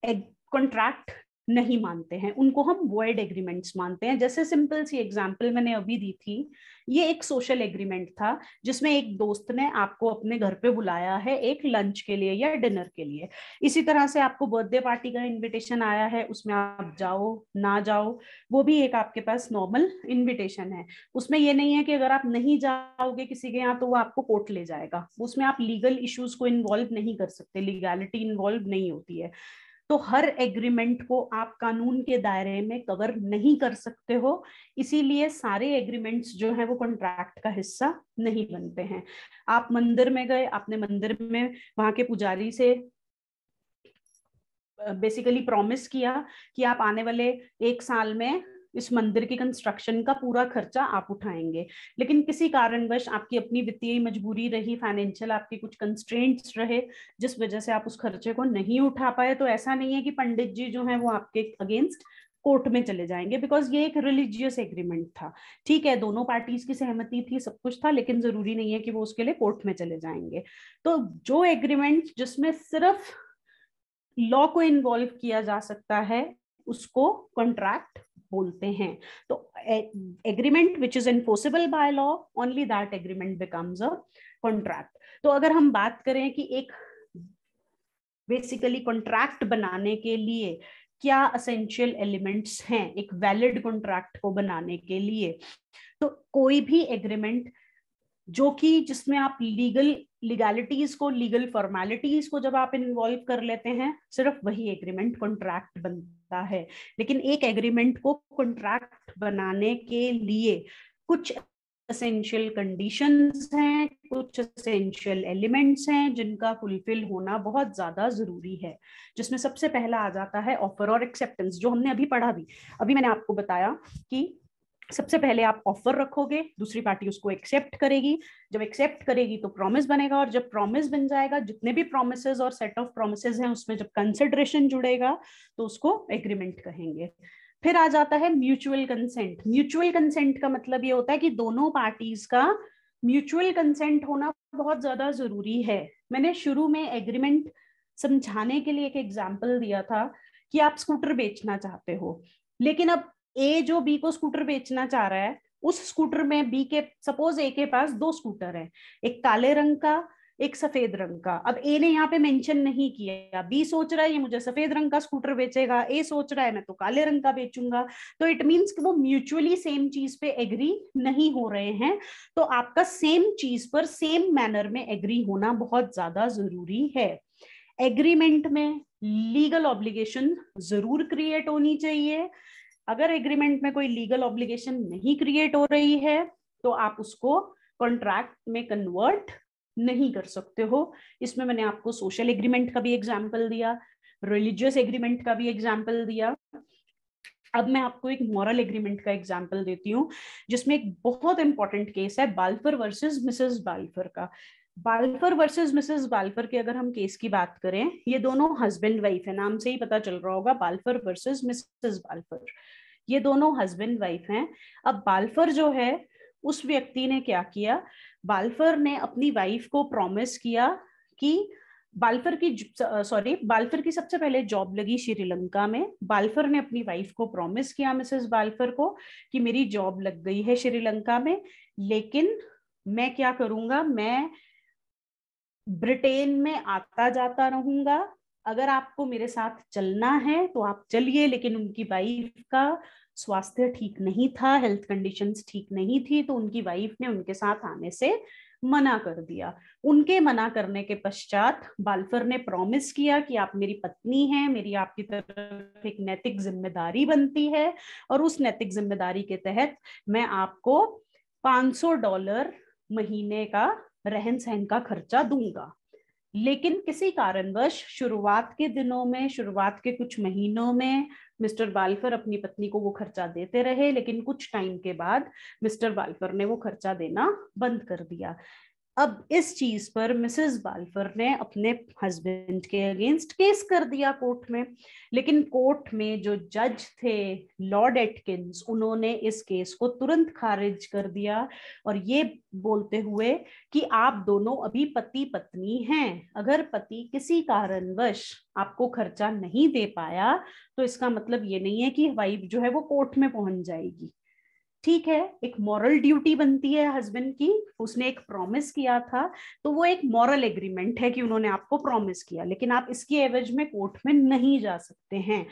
कॉन्ट्रैक्ट नहीं मानते हैं, उनको हम वॉइड एग्रीमेंट्स मानते हैं। जैसे सिंपल सी एग्जांपल मैंने अभी दी थी, ये एक सोशल एग्रीमेंट था जिसमें एक दोस्त ने आपको अपने घर पे बुलाया है एक लंच के लिए या डिनर के लिए। इसी तरह से आपको बर्थडे पार्टी का इनविटेशन आया है, उसमें आप जाओ ना जाओ वो भी एक आपके पास नॉर्मल इनविटेशन है। उसमें ये नहीं है कि अगर आप नहीं जाओगे किसी के यहाँ तो वो आपको कोर्ट ले जाएगा, उसमें आप लीगल इश्यूज को इन्वॉल्व नहीं कर सकते, लीगैलिटी इन्वॉल्व नहीं होती है। तो हर एग्रीमेंट को आप कानून के दायरे में कवर नहीं कर सकते हो, इसीलिए सारे एग्रीमेंट्स जो है वो कॉन्ट्रैक्ट का हिस्सा नहीं बनते हैं। आप मंदिर में गए, आपने मंदिर में वहां के पुजारी से बेसिकली प्रॉमिस किया कि आप आने वाले 1 साल में इस मंदिर की कंस्ट्रक्शन का पूरा खर्चा आप उठाएंगे, लेकिन किसी कारणवश आपकी अपनी वित्तीय मजबूरी रही, फाइनेंशियल आपके कुछ कंस्ट्रेंट्स रहे जिस वजह से आप उस खर्चे को नहीं उठा पाए, तो ऐसा नहीं है कि पंडित जी जो है वो आपके अगेंस्ट कोर्ट में चले जाएंगे, बिकॉज ये एक रिलीजियस एग्रीमेंट था। ठीक है, दोनों पार्टीज की सहमति थी, सब कुछ था, लेकिन जरूरी नहीं है कि वो उसके लिए कोर्ट में चले जाएंगे। तो जो एग्रीमेंट जिसमें सिर्फ लॉ को इन्वॉल्व किया जा सकता है उसको कॉन्ट्रैक्ट बोलते हैं। तो agreement which is enforceable by law, only that agreement becomes a contract. तो अगर हम बात करें कि एक बेसिकली कॉन्ट्रैक्ट बनाने के लिए क्या असेंशियल एलिमेंट्स हैं एक वैलिड कॉन्ट्रैक्ट को बनाने के लिए, तो कोई भी एग्रीमेंट जो कि जिसमें आप लीगैलिटीज को, लीगल फॉर्मेलिटीज को जब आप इन्वॉल्व कर लेते हैं, सिर्फ वही एग्रीमेंट कॉन्ट्रैक्ट बनता है। लेकिन एक एग्रीमेंट को कॉन्ट्रैक्ट बनाने के लिए कुछ एसेंशियल कंडीशंस हैं, कुछ एसेंशियल एलिमेंट्स हैं जिनका फुलफिल होना बहुत ज्यादा जरूरी है, जिसमें सबसे पहला आ जाता है ऑफर और एक्सेप्टेंस, जो हमने अभी पढ़ा भी। अभी मैंने आपको बताया कि सबसे पहले आप ऑफर रखोगे, दूसरी पार्टी उसको एक्सेप्ट करेगी, जब एक्सेप्ट करेगी तो प्रॉमिस बनेगा, और जब प्रॉमिस बन जाएगा, जितने भी प्रॉमिसेस और सेट ऑफ प्रॉमिसेस हैं उसमें जब कंसिडरेशन जुड़ेगा तो उसको एग्रीमेंट कहेंगे। फिर आ जाता है म्यूचुअल कंसेंट। म्यूचुअल कंसेंट का मतलब ये होता है कि दोनों पार्टीज का म्यूचुअल कंसेंट होना बहुत ज्यादा जरूरी है। मैंने शुरू में एग्रीमेंट समझाने के लिए एक एग्जाम्पल दिया था कि आप स्कूटर बेचना चाहते हो, लेकिन अब ए जो बी को स्कूटर बेचना चाह रहा है, उस स्कूटर में बी के, सपोज ए के पास 2 स्कूटर है, एक काले रंग का एक सफेद रंग का। अब ए ने यहाँ पे मेंशन नहीं किया, बी सोच रहा है ये मुझे सफेद रंग का स्कूटर बेचेगा, ए सोच रहा है मैं तो काले रंग का बेचूंगा, तो इट मीन्स कि वो म्यूचुअली सेम चीज पे एग्री नहीं हो रहे हैं। तो आपका सेम चीज पर सेम मैनर में एग्री होना बहुत ज्यादा जरूरी है। एग्रीमेंट में लीगल ऑब्लिगेशन जरूर क्रिएट होनी चाहिए। अगर एग्रीमेंट में कोई लीगल ऑब्लिगेशन नहीं क्रिएट हो रही है तो आप उसको कॉन्ट्रैक्ट में कन्वर्ट नहीं कर सकते हो। इसमें मैंने आपको सोशल एग्रीमेंट का भी एग्जांपल दिया, रिलीजियस एग्रीमेंट का भी एग्जांपल दिया। अब मैं आपको एक मॉरल एग्रीमेंट का एग्जांपल देती हूँ, जिसमें एक बहुत इंपॉर्टेंट केस है बाल्फर वर्सेस मिसेस बाल्फर का। बाल्फर वर्सेस मिसेस बाल्फर के अगर हम केस की बात करें, ये दोनों हस्बैंड वाइफ है, नाम से ही पता चल रहा होगा, बाल्फर वर्सेस मिसेस बाल्फर। ये दोनों हस्बैंड वाइफ हैं। अब बाल्फर जो है उस व्यक्ति ने क्या किया, बाल्फर ने अपनी वाइफ को प्रॉमिस किया कि बाल्फर की सबसे पहले जॉब लगी श्रीलंका में। बाल्फर ने अपनी वाइफ को प्रॉमिस किया, मिसेस बाल्फर को, कि मेरी जॉब लग गई है श्रीलंका में, लेकिन मैं क्या करूंगा, मैं ब्रिटेन में आता जाता रहूंगा, अगर आपको मेरे साथ चलना है तो आप चलिए। लेकिन उनकी वाइफ का स्वास्थ्य ठीक नहीं था, हेल्थ कंडीशंस ठीक नहीं थी, तो उनकी वाइफ ने उनके साथ आने से मना कर दिया। उनके मना करने के पश्चात बाल्फर ने प्रॉमिस किया कि आप मेरी पत्नी हैं, मेरी आपकी तरफ एक नैतिक जिम्मेदारी बनती है, और उस नैतिक जिम्मेदारी के तहत मैं आपको $500 महीने का रहन सहन का खर्चा दूंगा। लेकिन किसी कारणवश शुरुआत के दिनों में, शुरुआत के कुछ महीनों में मिस्टर बाल्फर अपनी पत्नी को वो खर्चा देते रहे, लेकिन कुछ टाइम के बाद मिस्टर बाल्फर ने वो खर्चा देना बंद कर दिया। अब इस चीज पर मिसेस बाल्फर ने अपने हस्बैंड के अगेंस्ट केस कर दिया कोर्ट में। लेकिन कोर्ट में जो जज थे लॉर्ड एटकिंस, उन्होंने इस केस को तुरंत खारिज कर दिया, और ये बोलते हुए कि आप दोनों अभी पति पत्नी हैं, अगर पति किसी कारणवश आपको खर्चा नहीं दे पाया तो इसका मतलब ये नहीं है कि वाइफ जो है वो कोर्ट में पहुंच जाएगी। ठीक है, एक मॉरल ड्यूटी बनती है हस्बैंड की, उसने एक प्रॉमिस किया था, तो वो एक मॉरल एग्रीमेंट है कि उन्होंने आपको प्रॉमिस किया, लेकिन आप इसके एवज में कोर्ट में नहीं जा सकते हैं,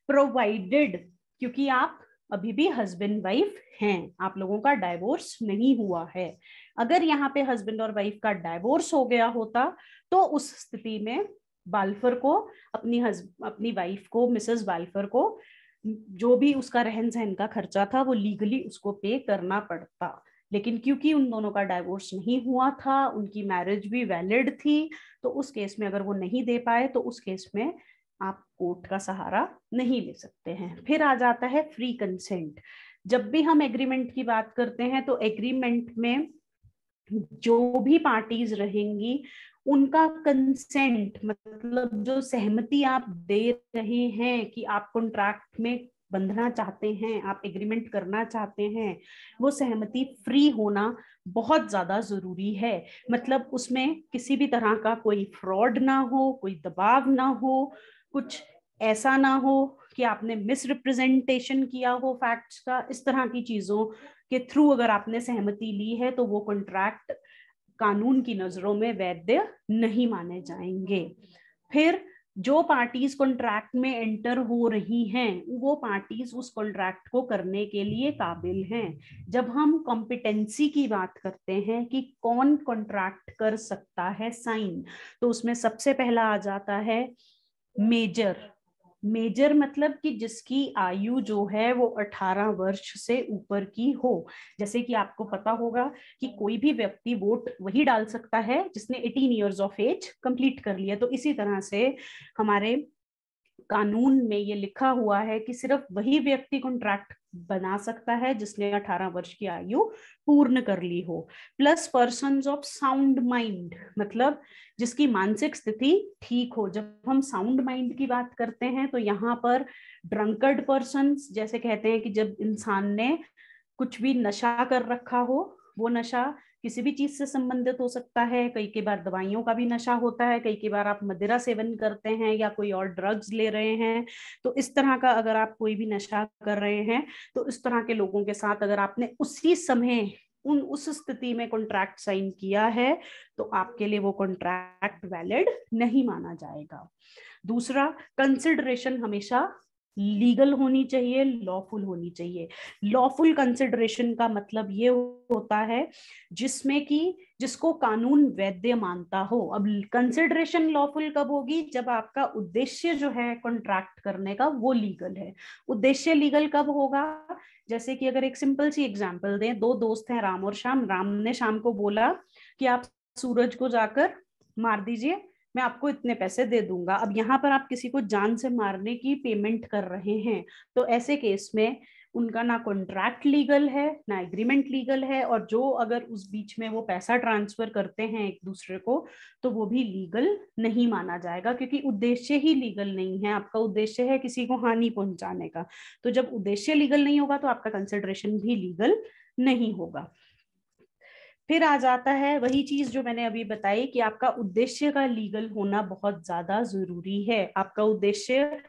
प्रोवाइडेड, क्योंकि आप अभी भी हस्बैंड वाइफ हैं, आप लोगों का डाइवोर्स नहीं हुआ है। अगर यहाँ पे हस्बैंड और वाइफ का डाइवोर्स हो गया होता तो उस स्थिति में बाल्फर को अपनी वाइफ को, मिसेस बाल्फर को, जो भी उसका रहन सहन का खर्चा था वो लीगली उसको पे करना पड़ता। लेकिन क्योंकि उन दोनों का डाइवोर्स नहीं हुआ था, उनकी मैरिज भी वैलिड थी, तो उस केस में अगर वो नहीं दे पाए तो उस केस में आप कोर्ट का सहारा नहीं ले सकते हैं। फिर आ जाता है फ्री कंसेंट। जब भी हम एग्रीमेंट की बात करते हैं तो एग्रीमेंट में जो भी पार्टीज रहेंगी उनका कंसेंट, मतलब जो सहमति आप दे रहे हैं कि आप कॉन्ट्रैक्ट में बंधना चाहते हैं, आप एग्रीमेंट करना चाहते हैं, वो सहमति फ्री होना बहुत ज्यादा जरूरी है। मतलब उसमें किसी भी तरह का कोई फ्रॉड ना हो, कोई दबाव ना हो, कुछ ऐसा ना हो कि आपने मिस रिप्रेजेंटेशन किया हो फैक्ट्स का। इस तरह की चीजों के थ्रू अगर आपने सहमति ली है तो वो कॉन्ट्रैक्ट कानून की नजरों में वैध नहीं माने जाएंगे। फिर जो पार्टीज कॉन्ट्रैक्ट में एंटर हो रही हैं वो पार्टीज उस कॉन्ट्रैक्ट को करने के लिए काबिल हैं। जब हम कॉम्पिटेंसी की बात करते हैं कि कौन कॉन्ट्रैक्ट कर सकता है साइन, तो उसमें सबसे पहला आ जाता है मेजर। मेजर मतलब कि जिसकी आयु जो है वो 18 वर्ष से ऊपर की हो। जैसे कि आपको पता होगा कि कोई भी व्यक्ति वोट वही डाल सकता है जिसने 18 इयर्स ऑफ एज कंप्लीट कर लिया। तो इसी तरह से हमारे कानून में ये लिखा हुआ है कि सिर्फ वही व्यक्ति कॉन्ट्रैक्ट बना सकता है जिसने 18 वर्ष की आयु पूर्ण कर ली हो। Plus persons of sound mind, मतलब जिसकी मानसिक स्थिति ठीक हो। जब हम साउंड माइंड की बात करते हैं तो यहाँ पर ड्रंकर्ड पर्सन्स, जैसे कहते हैं कि जब इंसान ने कुछ भी नशा कर रखा हो, वो नशा किसी भी चीज से संबंधित हो सकता है, कई बार दवाइयों का भी नशा होता है, कई बार आप मदिरा सेवन करते हैं या कोई और ड्रग्स ले रहे हैं। तो इस तरह का अगर आप कोई भी नशा कर रहे हैं तो इस तरह के लोगों के साथ अगर आपने उसी समय उस स्थिति में कॉन्ट्रैक्ट साइन किया है तो आपके लिए वो कॉन्ट्रैक्ट वैलिड नहीं माना जाएगा। दूसरा, कंसिडरेशन हमेशा लीगल होनी चाहिए, लॉफुल होनी चाहिए। लॉफुल कंसिडरेशन का मतलब ये होता है जिसमें कि जिसको कानून वैध मानता हो। अब कंसिडरेशन लॉफुल कब होगी? जब आपका उद्देश्य जो है कॉन्ट्रैक्ट करने का वो लीगल है। उद्देश्य लीगल कब होगा? जैसे कि अगर एक सिंपल सी एग्जांपल दें, दो दोस्त हैं राम और श्याम। राम ने श्याम को बोला कि आप सूरज को जाकर मार दीजिए, मैं आपको इतने पैसे दे दूंगा। अब यहाँ पर आप किसी को जान से मारने की पेमेंट कर रहे हैं, तो ऐसे केस में उनका ना कॉन्ट्रैक्ट लीगल है ना एग्रीमेंट लीगल है, और जो अगर उस बीच में वो पैसा ट्रांसफर करते हैं एक दूसरे को तो वो भी लीगल नहीं माना जाएगा, क्योंकि उद्देश्य ही लीगल नहीं है। आपका उद्देश्य है किसी को हानि पहुंचाने का, तो जब उद्देश्य लीगल नहीं होगा तो आपका कंसिडरेशन भी लीगल नहीं होगा। फिर आ जाता है वही चीज जो मैंने अभी बताई कि आपका उद्देश्य का लीगल होना बहुत ज्यादा जरूरी है। आपका उद्देश्य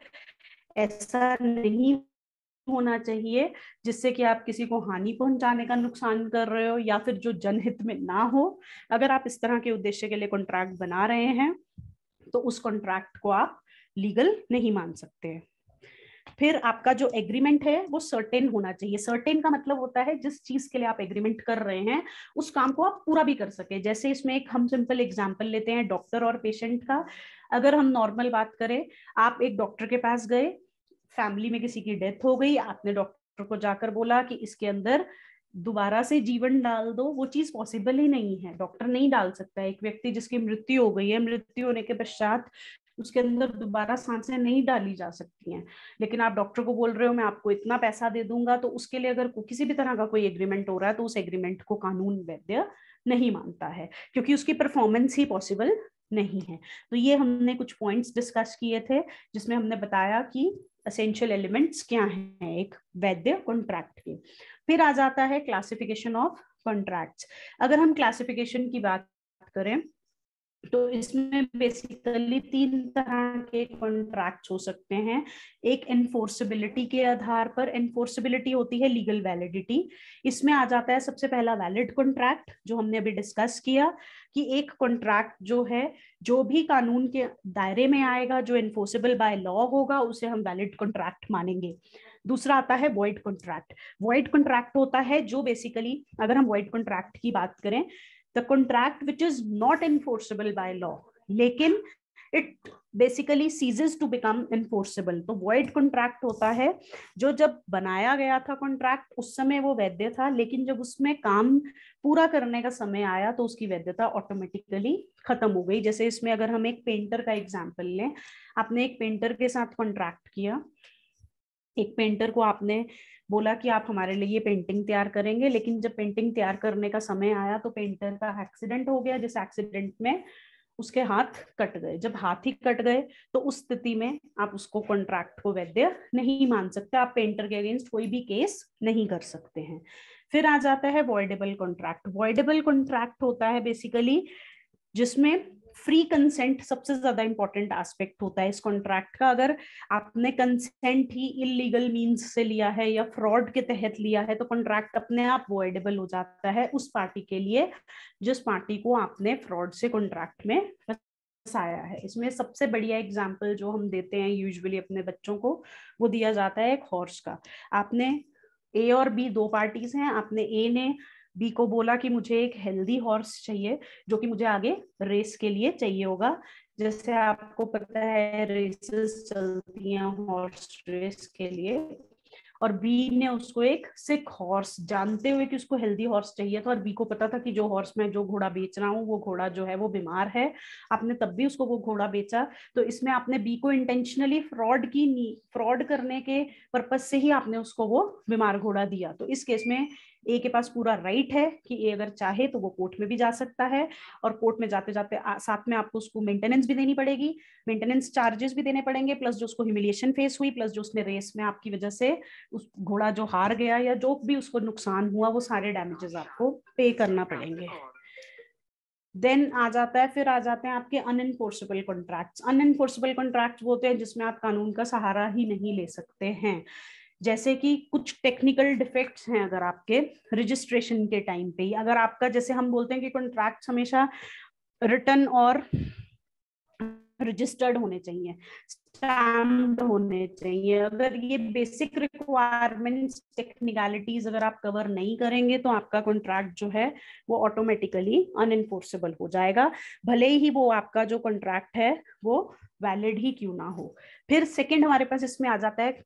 ऐसा नहीं होना चाहिए जिससे कि आप किसी को हानि पहुंचाने का नुकसान कर रहे हो या फिर जो जनहित में ना हो। अगर आप इस तरह के उद्देश्य के लिए कॉन्ट्रैक्ट बना रहे हैं तो उस कॉन्ट्रैक्ट को आप लीगल नहीं मान सकते। फिर आपका जो एग्रीमेंट है वो सर्टेन होना चाहिए। सर्टेन का मतलब होता है जिस चीज के लिए आप एग्रीमेंट कर रहे हैं उस काम को आप पूरा भी कर सके। जैसे इसमें एक हम सिंपल एग्जांपल लेते हैं डॉक्टर और पेशेंट का। अगर हम नॉर्मल बात करें, आप एक डॉक्टर के पास गए, फैमिली में किसी की डेथ हो गई, आपने डॉक्टर को जाकर बोला कि इसके अंदर दोबारा से जीवन डाल दो, वो चीज पॉसिबल ही नहीं है, डॉक्टर नहीं डाल सकता। एक व्यक्ति जिसकी मृत्यु हो गई है, मृत्यु होने के पश्चात उसके अंदर दोबारा सांसें नहीं डाली जा सकती हैं, लेकिन आप डॉक्टर को बोल रहे हो मैं आपको इतना पैसा दे दूंगा, तो उसके लिए अगर किसी भी तरह का कोई एग्रीमेंट हो रहा है तो उस एग्रीमेंट को कानून वैध नहीं मानता है, क्योंकि उसकी परफॉर्मेंस ही पॉसिबल नहीं है। तो ये हमने कुछ पॉइंट्स डिस्कस किए थे जिसमें हमने बताया कि एसेंशियल एलिमेंट्स क्या हैं एक वैध कॉन्ट्रैक्ट के। फिर आ जाता है क्लासिफिकेशन ऑफ कॉन्ट्रैक्ट्स। अगर हम क्लासिफिकेशन की बात करें तो इसमें बेसिकली 3 तरह के कॉन्ट्रैक्ट्स हो सकते हैं। एक एनफोर्सेबिलिटी के आधार पर, एनफोर्सेबिलिटी होती है लीगल वैलिडिटी। इसमें आ जाता है सबसे पहला वैलिड कॉन्ट्रैक्ट जो हमने अभी डिस्कस किया कि एक कॉन्ट्रैक्ट जो है जो भी कानून के दायरे में आएगा, जो एनफोर्सेबल बाय लॉ होगा, उसे हम वैलिड कॉन्ट्रैक्ट मानेंगे। दूसरा आता है वॉइड कॉन्ट्रैक्ट। वॉइड कॉन्ट्रैक्ट होता है जो बेसिकली, अगर हम वॉइड कॉन्ट्रैक्ट की बात करें, the contract which is not enforceable by law लेकिन it basically ceases to become enforceable। तो void contract होता है जो जब बनाया गया था कॉन्ट्रैक्ट उस समय वो वैध था, लेकिन जब उसमें काम पूरा करने का समय आया तो उसकी वैधता ऑटोमेटिकली खत्म हो गई। जैसे इसमें अगर हम एक पेंटर का एग्जांपल लें, आपने एक पेंटर के साथ कॉन्ट्रैक्ट किया, एक पेंटर को आपने बोला कि आप हमारे लिए ये पेंटिंग तैयार करेंगे, लेकिन जब पेंटिंग तैयार करने का समय आया तो पेंटर का एक्सीडेंट हो गया, जिस एक्सीडेंट में उसके हाथ कट गए। जब हाथ ही कट गए तो उस स्थिति में आप उसको कॉन्ट्रैक्ट को वैध नहीं मान सकते, आप पेंटर के अगेंस्ट कोई भी केस नहीं कर सकते हैं। फिर आ जाता है वॉइडेबल कॉन्ट्रैक्ट। वॉइडेबल कॉन्ट्रैक्ट होता है बेसिकली जिसमें फ्री कंसेंट सबसे ज्यादा इंपॉर्टेंट एस्पेक्ट होता है इस कॉन्ट्रैक्ट का। अगर आपने कंसेंट ही इलीगल मींस से लिया है या फ्रॉड के तहत लिया है तो कॉन्ट्रैक्ट अपने आप वॉइडेबल हो जाता है उस पार्टी के लिए जिस पार्टी को आपने फ्रॉड से कॉन्ट्रैक्ट में फंसाया है। इसमें सबसे बढ़िया एग्जांपल जो हम देते हैं यूजुअली अपने बच्चों को, वो दिया जाता है एक हॉर्स का। आपने ए और बी दो पार्टीज हैं, आपने ए ने बी को बोला कि मुझे एक हेल्दी हॉर्स चाहिए जो कि मुझे आगे रेस के लिए चाहिए होगा। जैसे आपको पता है रेसेस चलती हैं हॉर्स रेस के लिए, और बी ने उसको एक सिक हॉर्स, जानते हुए कि उसको हेल्दी हॉर्स चाहिए था और बी को पता था कि जो हॉर्स मैं जो घोड़ा बेच रहा हूँ वो घोड़ा जो है वो बीमार है, आपने तब भी उसको वो घोड़ा बेचा। तो इसमें आपने बी को इंटेंशनली फ्रॉड करने के पर्पज से ही आपने उसको वो बीमार घोड़ा दिया। तो इस केस में ए के पास पूरा राइट है कि ए अगर चाहे तो वो कोर्ट में भी जा सकता है, और कोर्ट में जाते जाते साथ में आपको उसको मेंटेनेंस भी देनी पड़ेगी, मेंटेनेंस चार्जेस भी देने पड़ेंगे, प्लस जो उसको ह्यूमिलिएशन फेस हुई, प्लस जो उसने रेस में आपकी वजह से उस घोड़ा जो हार गया या जो भी उसको नुकसान हुआ वो सारे डैमेजेस आपको पे करना पड़ेंगे। देन आ जाता है, फिर आ जाते हैं आपके अनएनफोर्सेबल कॉन्ट्रैक्ट्स। अनएनफोर्सेबल कॉन्ट्रैक्ट्स वो होते हैं जिसमें आप कानून का सहारा ही नहीं ले सकते हैं। जैसे कि कुछ टेक्निकल डिफेक्ट्स हैं अगर आपके रजिस्ट्रेशन के टाइम पे ही, अगर आपका, जैसे हम बोलते हैं कि कॉन्ट्रैक्ट्स हमेशा रिटन और रजिस्टर्ड होने चाहिए, स्टैम्प्ड होने चाहिए, अगर ये बेसिक रिक्वायरमेंट्स टेक्निकलिटीज अगर आप कवर नहीं करेंगे तो आपका कॉन्ट्रैक्ट जो है वो ऑटोमेटिकली अनएनफोर्सेबल हो जाएगा, भले ही वो आपका जो कॉन्ट्रैक्ट है वो वैलिड ही क्यों ना हो। फिर सेकंड हमारे पास इसमें आ जाता है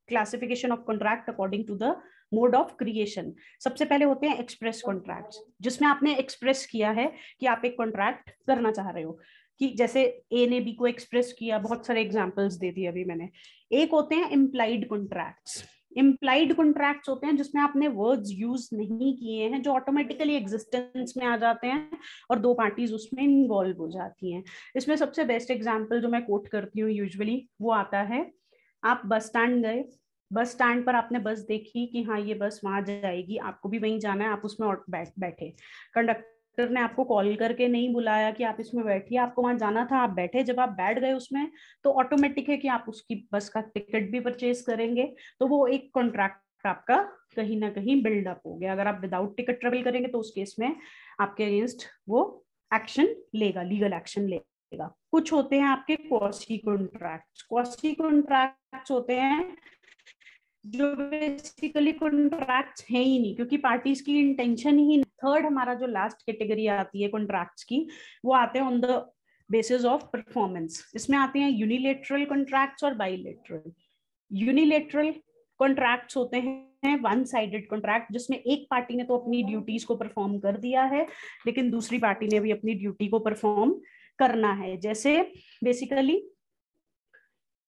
classification of contract according to the mode of creation. सबसे पहले होते हैं एक्सप्रेस कॉन्ट्रैक्ट्स, जिसमें आपने एक्सप्रेस किया है कि आप एक कॉन्ट्रैक्ट करना चाह रहे हो, कि जैसे ए ने बी को एक्सप्रेस किया, बहुत सारे एग्जांपल्स दे दिए अभी मैंने। एक होते हैं इम्प्लाइड कॉन्ट्रैक्ट्स। इम्प्लाइड कॉन्ट्रैक्ट्स होते हैं जिसमें आपने वर्ड्स यूज नहीं किए हैं, जो ऑटोमेटिकली एग्जिस्टेंस में आ जाते हैं और दो पार्टीज उसमें इन्वॉल्व हो जाती हैं। इसमें सबसे बेस्ट एग्जांपल जो मैं कोट करती हूँ यूजुअली वो आता है, आप बस स्टैंड गए, बस स्टैंड पर आपने बस देखी कि हाँ ये बस वहां जाएगी, आपको भी वहीं जाना है, आप उसमें बैठे, कंडक्टर ने आपको कॉल करके नहीं बुलाया कि आप इसमें बैठिए, आपको वहां जाना था, आप बैठे, जब आप बैठ गए उसमें तो ऑटोमेटिक है कि आप उसकी बस का टिकट भी परचेज करेंगे, तो वो एक कॉन्ट्रैक्ट आपका कहीं ना कहीं बिल्डअप हो गया। अगर आप विदाउट टिकट ट्रेवल करेंगे तो उस केस में आपके अगेंस्ट वो एक्शन लेगा, लीगल एक्शन लेगा। कुछ होते हैं आपके क्वासी कॉन्ट्रैक्ट्स। क्वासी कॉन्ट्रैक्ट्स होते हैं जो बेसिकली कॉन्ट्रैक्ट्स है ही नहीं, क्योंकि पार्टीज की इंटेंशन ही। थर्ड हमारा जो लास्ट कैटेगरी आती है कॉन्ट्रैक्ट्स की, वो आते हैं on the basis of performance. इसमें आते हैं यूनिलेटरल कॉन्ट्रैक्ट्स और बाइलेटरल। यूनिलेटरल कॉन्ट्रैक्ट्स होते हैं वन साइडेड कॉन्ट्रैक्ट, जिसमें एक पार्टी ने तो अपनी ड्यूटीज को परफॉर्म कर दिया है लेकिन दूसरी पार्टी ने भी अपनी ड्यूटी को परफॉर्म करना है। जैसे बेसिकली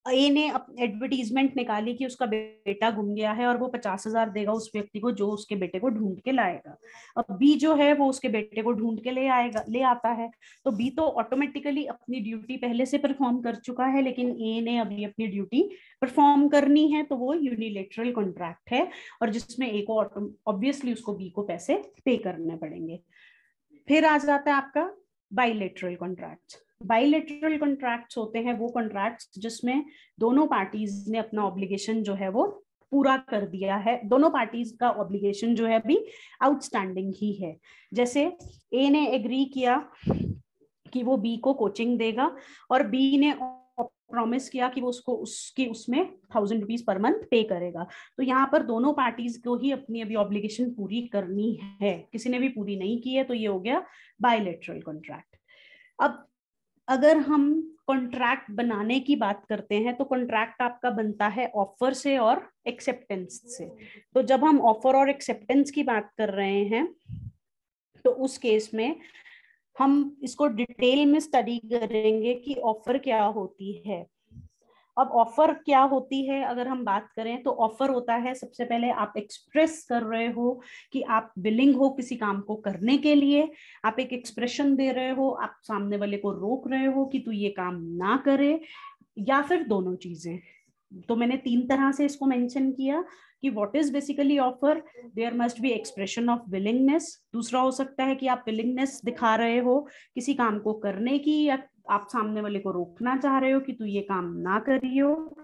ए ने एडवर्टीजमेंट निकाली कि उसका बेटा गुम गया है और वो 50,000 देगा उस व्यक्ति को जो उसके बेटे को ढूंढ के लाएगा। अब बी जो है वो उसके बेटे को ढूंढ के ले आता है, तो बी तो ऑटोमेटिकली अपनी ड्यूटी पहले से परफॉर्म कर चुका है, लेकिन ए ने अभी अपनी ड्यूटी परफॉर्म करनी है, तो वो यूनिलेटरल कॉन्ट्रैक्ट है और जिसमें ए को ऑब्वियसली उसको बी को पैसे पे करने पड़ेंगे। फिर आ जाता है आपका बाइलेटरल कॉन्ट्रैक्ट। बाइलेटरल कॉन्ट्रैक्ट्स होते हैं वो कॉन्ट्रैक्ट्स जिसमें दोनों पार्टीज ने अपना ऑब्लिगेशन जो है वो पूरा कर दिया है, दोनों पार्टीज का ऑब्लिगेशन जो है अभी आउटस्टैंडिंग ही है। जैसे ए ने एग्री किया कि वो बी को कोचिंग देगा और बी ने प्रॉमिस किया कि वो उसको उसमें 1,000 रुपीज पर मंथ पे करेगा, तो यहाँ पर दोनों पार्टीज को ही अपनी अभी ऑब्लिगेशन पूरी करनी है, किसी ने भी पूरी नहीं की है, तो ये हो गया बायलैटरल कॉन्ट्रैक्ट। अब अगर हम कॉन्ट्रैक्ट बनाने की बात करते हैं तो कॉन्ट्रैक्ट आपका बनता है ऑफर से और एक्सेप्टेंस से। तो जब हम ऑफर और एक्सेप्टेंस की बात कर रहे हैं तो उस केस में हम इसको डिटेल में स्टडी करेंगे कि ऑफर क्या होती है। अब ऑफर क्या होती है अगर हम बात करें तो ऑफर होता है सबसे पहले आप एक्सप्रेस कर रहे हो कि आप विलिंग हो किसी काम को करने के लिए, आप एक एक्सप्रेशन दे रहे हो, आप सामने वाले को रोक रहे हो कि तू ये काम ना करे, या फिर दोनों चीजें। तो मैंने 3 तरह से इसको मेंशन किया कि what is basically offer, there must be expression of willingness. दूसरा हो सकता है कि आप विलिंगनेस दिखा रहे हो किसी काम को करने की, या आप सामने वाले को रोकना चाह रहे हो कि तू ये काम ना करियो।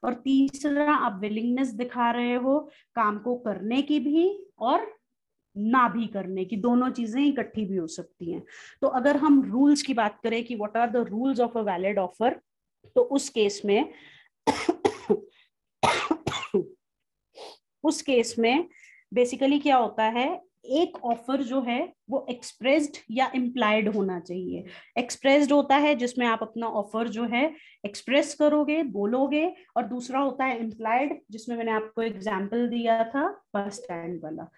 और तीसरा आप विलिंगनेस दिखा रहे हो काम को करने की भी और ना भी करने की, दोनों चीजें इकट्ठी भी हो सकती हैं। तो अगर हम रूल्स की बात करें कि what are the rules of a valid offer, तो उस केस में बेसिकली क्या होता है, एक ऑफर जो है वो एक्सप्रेस्ड या इम्प्लाइड होना चाहिए। एक्सप्रेस्ड होता है जिसमें आप अपना ऑफर जो है एक्सप्रेस करोगे, बोलोगे, और दूसरा होता है इम्प्लाइड जिसमें मैंने आपको एग्जांपल दिया था बस स्टैंड वाला।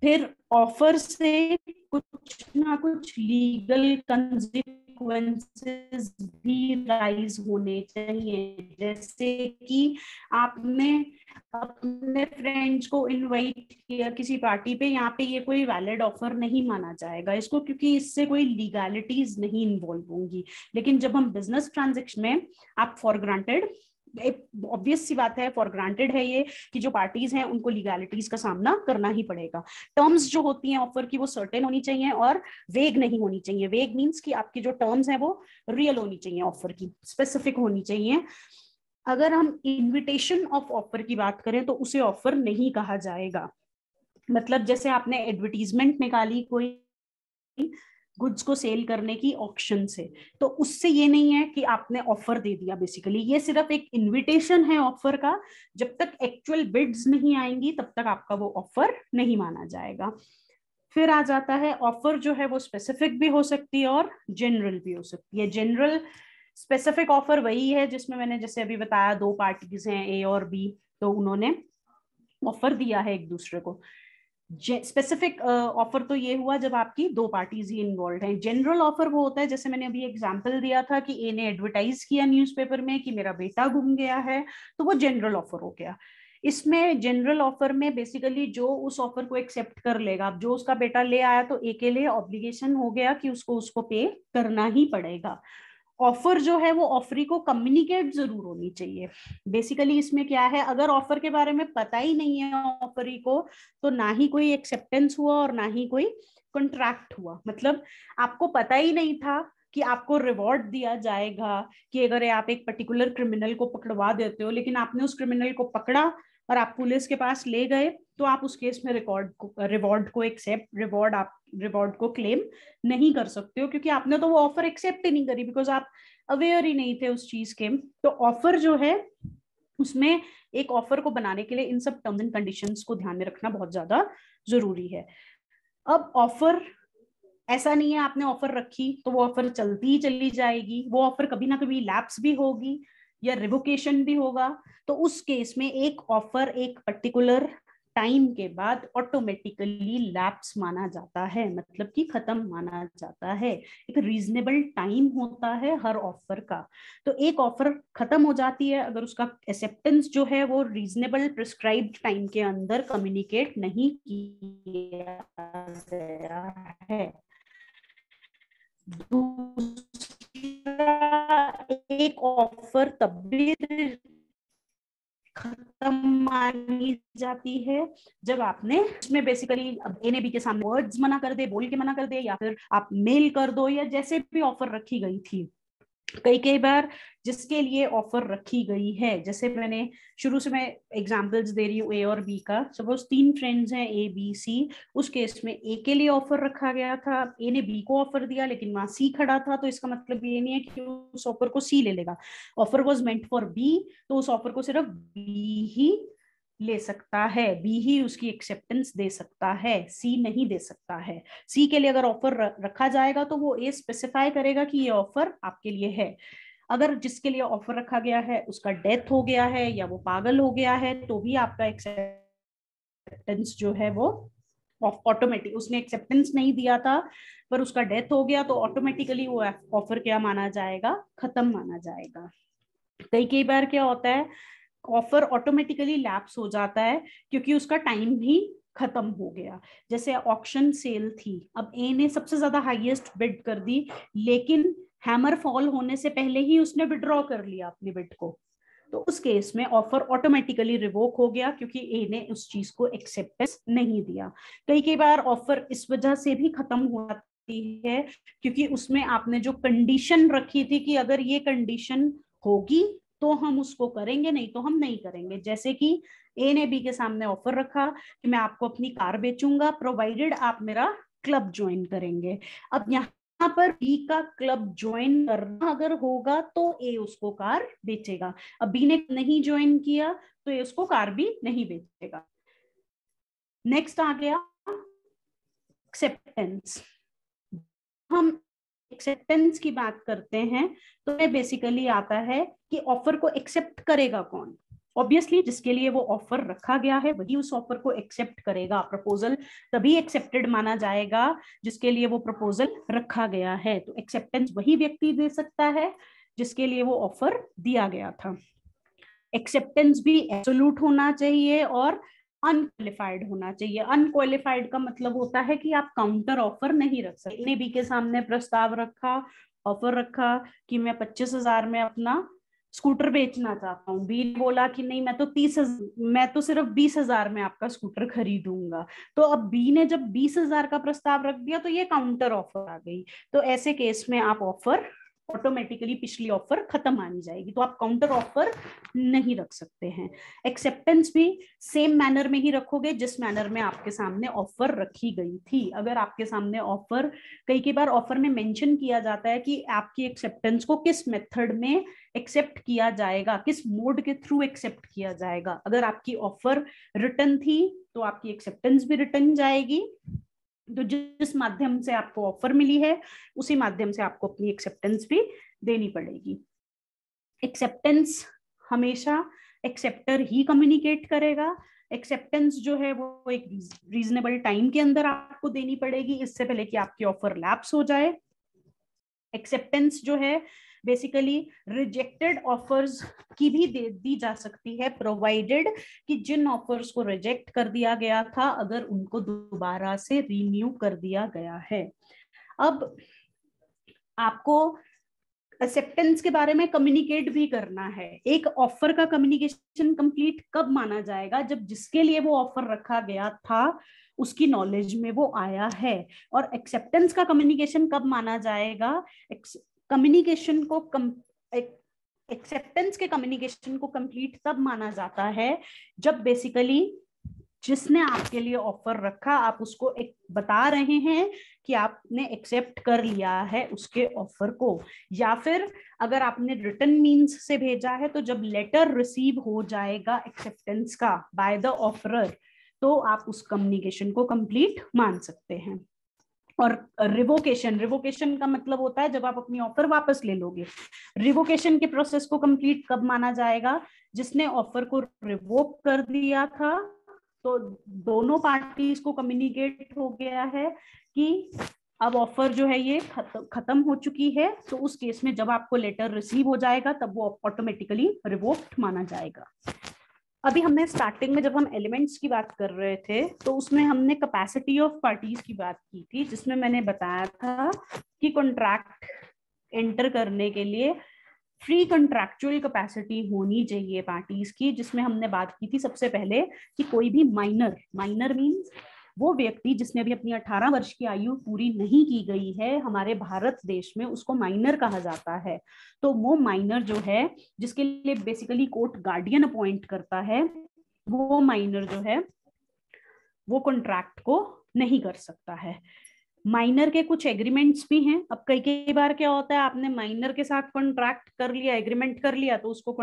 फिर ऑफर से कुछ ना कुछ लीगल कंसिक्वेंसेस भी राइज होने चाहिए, जैसे कि आपने अपने फ्रेंड्स को इनवाइट किया किसी पार्टी पे, यहाँ पे ये कोई वैलिड ऑफर नहीं माना जाएगा इसको, क्योंकि इससे कोई लीगैलिटीज नहीं इन्वॉल्व होंगी। लेकिन जब हम बिजनेस ट्रांजेक्शन में आप फॉर ग्रांटेड, ऑब्वियस सी बात है, फॉर ग्रांटेड है ये कि जो पार्टीज हैं उनको लीगैलिटीज का सामना करना ही पड़ेगा। टर्म्स जो होती हैं ऑफर की वो सर्टेन होनी चाहिए और वेग नहीं होनी चाहिए। वेग मींस कि आपकी जो टर्म्स हैं वो रियल होनी चाहिए, ऑफर की स्पेसिफिक होनी चाहिए। अगर हम इन्विटेशन ऑफ ऑफर की बात करें तो उसे ऑफर नहीं कहा जाएगा। मतलब जैसे आपने एडवर्टीजमेंट निकाली कोई गुड्स को सेल करने की ऑक्शन से, तो उससे ये नहीं है कि आपने ऑफर दे दिया। बेसिकली ये सिर्फ एक इनविटेशन है ऑफर का, जब तक एक्चुअल बिड्स नहीं आएंगी तब तक आपका वो ऑफर नहीं माना जाएगा। फिर आ जाता है ऑफर जो है वो स्पेसिफिक भी हो सकती है और जनरल भी हो सकती है। जनरल स्पेसिफिक ऑफर वही है जिसमें मैंने जैसे अभी बताया, 2 पार्टीज हैं ए और बी, तो उन्होंने ऑफर दिया है एक दूसरे को। स्पेसिफिक ऑफर तो ये हुआ जब आपकी दो पार्टीज ही इन्वॉल्व हैं। जनरल ऑफर वो होता है, जैसे मैंने अभी एग्जांपल दिया था कि ए ने एडवर्टाइज किया न्यूज़पेपर में कि मेरा बेटा गुम गया है, तो वो जनरल ऑफर हो गया। इसमें जनरल ऑफर में बेसिकली जो उस ऑफर को एक्सेप्ट कर लेगा, जो उसका बेटा ले आया तो ए के लिए ऑब्लिगेशन हो गया कि उसको पे करना ही पड़ेगा। ऑफर जो है वो ऑफरी को कम्युनिकेट जरूर होनी चाहिए। बेसिकली इसमें क्या है, अगर ऑफर के बारे में पता ही नहीं है ऑफरी को, तो ना ही कोई एक्सेप्टेंस हुआ और ना ही कोई कॉन्ट्रैक्ट हुआ। मतलब आपको पता ही नहीं था कि आपको रिवॉर्ड दिया जाएगा, कि अगर आप एक पर्टिकुलर क्रिमिनल को पकड़वा देते हो, लेकिन आपने उस क्रिमिनल को पकड़ा और आप पुलिस के पास ले गए, तो आप उस केस में रिवॉर्ड को एक्सेप्ट रिवॉर्ड को क्लेम नहीं कर सकते हो, क्योंकि आपने तो वो ऑफर एक्सेप्ट ही नहीं करी, बिकॉज आप अवेयर ही नहीं थे उस चीज के। तो ऑफर जो है उसमें, एक ऑफर को बनाने के लिए इन सब टर्म्स एंड कंडीशंस को ध्यान में रखना बहुत ज्यादा जरूरी है। अब ऑफर ऐसा नहीं है आपने ऑफर रखी तो वो ऑफर चलती ही चली जाएगी, वो ऑफर कभी ना कभी लैप्स भी होगी या रिवोकेशन भी होगा। तो उस केस में एक ऑफर एक पर्टिकुलर टाइम के बाद ऑटोमेटिकली लैप्स माना जाता है, मतलब कि खत्म माना जाता है। एक रीजनेबल टाइम होता है हर ऑफर का। तो एक ऑफर खत्म हो जाती है अगर उसका एक्सेप्टेंस जो है वो रीजनेबल प्रिस्क्राइब्ड टाइम के अंदर कम्युनिकेट नहीं किया गया है। दूसरा, एक ऑफर तब भी खत्म मानी जाती है जब आपने इसमें बेसिकली ए ने बी के सामने वर्ड्स मना कर दे, बोल के मना कर दे, या फिर आप मेल कर दो, या जैसे भी ऑफर रखी गई थी। कई कई बार जिसके लिए ऑफर रखी गई है, जैसे मैंने शुरू से मैं एग्जांपल्स दे रही हूँ ए और बी का, सपोज 3 फ्रेंड्स हैं ए बी सी। उस केस में ए के लिए ऑफर रखा गया था, ए ने बी को ऑफर दिया, लेकिन वहां सी खड़ा था, तो इसका मतलब ये नहीं है कि उस ऑफर को सी ले लेगा। Offer was meant for B, तो उस ऑफर को सिर्फ बी ही ले सकता है, बी ही उसकी एक्सेप्टेंस दे सकता है, सी नहीं दे सकता है। सी के लिए अगर ऑफर रखा जाएगा तो वो ए स्पेसिफाई करेगा कि ये ऑफर आपके लिए है। अगर जिसके लिए ऑफर रखा गया है उसका डेथ हो गया है या वो पागल हो गया है, तो भी आपका एक्सेप्टेंस जो है वो ऑटोमेटिक, उसने एक्सेप्टेंस नहीं दिया था पर उसका डेथ हो गया, तो ऑटोमेटिकली वो ऑफर क्या माना जाएगा, खत्म माना जाएगा। कई कई बार क्या होता है, ऑफर ऑटोमेटिकली लैप्स हो जाता है क्योंकि उसका टाइम भी खत्म हो गया। जैसे ऑक्शन सेल थी, अब ए ने सबसे ज्यादा हाईएस्ट बिड कर दी, लेकिन हैमर फॉल होने से पहले ही उसने विड्रॉ कर लिया अपनी बिड को, तो उस केस में ऑफर ऑटोमेटिकली रिवोक हो गया क्योंकि ए ने उस चीज को एक्सेप्टेंस नहीं दिया। कई कई बार ऑफर इस वजह से भी खत्म हो जाती है क्योंकि उसमें आपने जो कंडीशन रखी थी कि अगर ये कंडीशन होगी तो हम उसको करेंगे, नहीं तो हम नहीं करेंगे। जैसे कि ए ने बी के सामने ऑफर रखा कि मैं आपको अपनी कार बेचूंगा प्रोवाइडेड आप मेरा क्लब ज्वाइन करेंगे। अब यहाँ पर बी का क्लब ज्वाइन करना अगर होगा तो ए उसको कार बेचेगा, अब बी ने नहीं ज्वाइन किया तो ए उसको कार भी नहीं बेचेगा। नेक्स्ट आ गया एक्सेप्टेंस। हम एक्सेप्टेंस की बात करते हैं तो ये बेसिकली आता है कि ऑफर को एक्सेप्ट करेगा कौन। ऑब्वियसली जिसके लिए वो ऑफर रखा गया है वही उस ऑफर को एक्सेप्ट करेगा। प्रपोजल तभी एक्सेप्टेड माना जाएगा जिसके लिए वो प्रपोजल रखा गया है। तो एक्सेप्टेंस वही व्यक्ति दे सकता है जिसके लिए वो ऑफर दिया गया था। एक्सेप्टेंस भी एब्सोल्यूट होना चाहिए और अनक्वालिफाइड होना चाहिए। अनक्वालिफाइड का मतलब होता है कि आप काउंटर ऑफर नहीं रख सकते। ने बी के सामने प्रस्ताव रखा, ऑफर रखा कि मैं 25,000 में अपना स्कूटर बेचना चाहता हूँ। बी बोला कि नहीं, मैं तो सिर्फ 20,000 में आपका स्कूटर खरीदूंगा। तो अब बी ने जब 20,000 का प्रस्ताव रख दिया तो ये काउंटर ऑफर आ गई। तो ऐसे केस में आप ऑफर ऑटोमेटिकली पिछली ऑफर खत्म मानी जाएगी, तो आप काउंटर ऑफर नहीं रख सकते हैं। एक्सेप्टेंस भी सेम मैनर में ही रखोगे जिस मैनर में आपके सामने ऑफर रखी गई थी। अगर आपके सामने ऑफर, कई बार ऑफर में मेंशन किया जाता है कि आपकी एक्सेप्टेंस को किस मेथड में एक्सेप्ट किया जाएगा, किस मोड के थ्रू एक्सेप्ट किया जाएगा। अगर आपकी ऑफर रिटर्न थी तो आपकी एक्सेप्टेंस भी रिटर्न जाएगी। तो जिस माध्यम से आपको ऑफर मिली है उसी माध्यम से आपको अपनी एक्सेप्टेंस भी देनी पड़ेगी। एक्सेप्टेंस हमेशा एक्सेप्टर ही कम्युनिकेट करेगा, एक्सेप्टेंस जो है वो एक रीजनेबल टाइम के अंदर आपको देनी पड़ेगी, इससे पहले कि आपकी ऑफर लैप्स हो जाए। एक्सेप्टेंस जो है बेसिकली रिजेक्टेड ऑफर्स की भी दी जा सकती है, प्रोवाइडेड कि जिन ऑफर्स को रिजेक्ट कर दिया गया था अगर उनको दोबारा से रिन्यू कर दिया गया है। अब आपको एक्सेप्टेंस के बारे में कम्युनिकेट भी करना है। एक ऑफर का कम्युनिकेशन कंप्लीट कब माना जाएगा? जब जिसके लिए वो ऑफर रखा गया था उसकी नॉलेज में वो आया है। और एक्सेप्टेंस का कम्युनिकेशन कब माना जाएगा? कम्युनिकेशन को एक्सेप्टेंस के कम्युनिकेशन को कंप्लीट तब माना जाता है जब बेसिकली जिसने आपके लिए ऑफर रखा आप उसको एक बता रहे हैं कि आपने एक्सेप्ट कर लिया है उसके ऑफर को, या फिर अगर आपने रिटन मीन्स से भेजा है तो जब लेटर रिसीव हो जाएगा एक्सेप्टेंस का बाय द ऑफरर तो आप उस कम्युनिकेशन को कंप्लीट मान सकते हैं। और रिवोकेशन का मतलब होता है जब आप अपनी ऑफर वापस ले लोगे। रिवोकेशन के प्रोसेस को कंप्लीट कब माना जाएगा? जिसने ऑफर को रिवोक कर दिया था तो दोनों पार्टीज को कम्युनिकेट हो गया है कि अब ऑफर जो है ये खत्म हो चुकी है, तो उस केस में जब आपको लेटर रिसीव हो जाएगा तब वो ऑटोमेटिकली रिवोक्ड माना जाएगा। अभी हमने स्टार्टिंग में जब हम एलिमेंट्स की बात कर रहे थे तो उसमें हमने कैपेसिटी ऑफ पार्टीज की बात की थी, जिसमें मैंने बताया था कि कॉन्ट्रैक्ट एंटर करने के लिए फ्री कॉन्ट्रैक्चुअल कैपेसिटी होनी चाहिए पार्टीज की, जिसमें हमने बात की थी सबसे पहले कि कोई भी माइनर मींस वो व्यक्ति जिसने अभी अपनी 18 वर्ष की आयु पूरी नहीं की गई है हमारे भारत देश में, उसको माइनर कहा जाता है। तो वो माइनर जो है जिसके लिए बेसिकली कोर्ट गार्डियन अपॉइंट करता है, वो माइनर जो है वो कॉन्ट्रैक्ट को नहीं कर सकता है। माइनर के कुछ एग्रीमेंट्स भी हैं। अब कई बार क्या होता है, आपने माइनर के साथ कॉन्ट्रैक्ट कर लिया, एग्रीमेंट कर लिया, तो उसको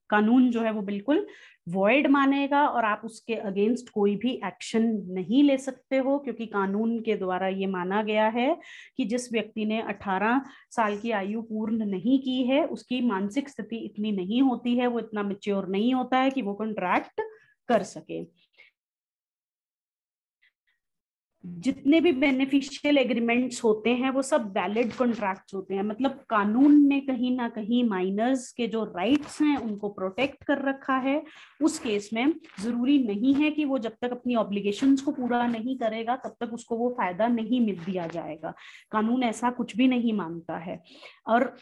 कानून जो है वो बिल्कुल वॉइड मानेगा और आप उसके अगेंस्ट कोई भी एक्शन नहीं ले सकते हो, क्योंकि कानून के द्वारा ये माना गया है कि जिस व्यक्ति ने 18 साल की आयु पूर्ण नहीं की है उसकी मानसिक स्थिति इतनी नहीं होती है, वो इतना मैच्योर नहीं होता है कि वो कॉन्ट्रैक्ट कर सके। जितने भी बेनिफिशियल एग्रीमेंट्स होते हैं वो सब वैलिड कॉन्ट्रैक्ट्स होते हैं, मतलब कानून ने कहीं ना कहीं माइनर्स के जो राइट्स हैं उनको प्रोटेक्ट कर रखा है। उस केस में जरूरी नहीं है कि वो जब तक अपनी ऑब्लिगेशंस को पूरा नहीं करेगा तब तक उसको वो फायदा नहीं मिल दिया जाएगा। कानून ऐसा कुछ भी नहीं मानता है। और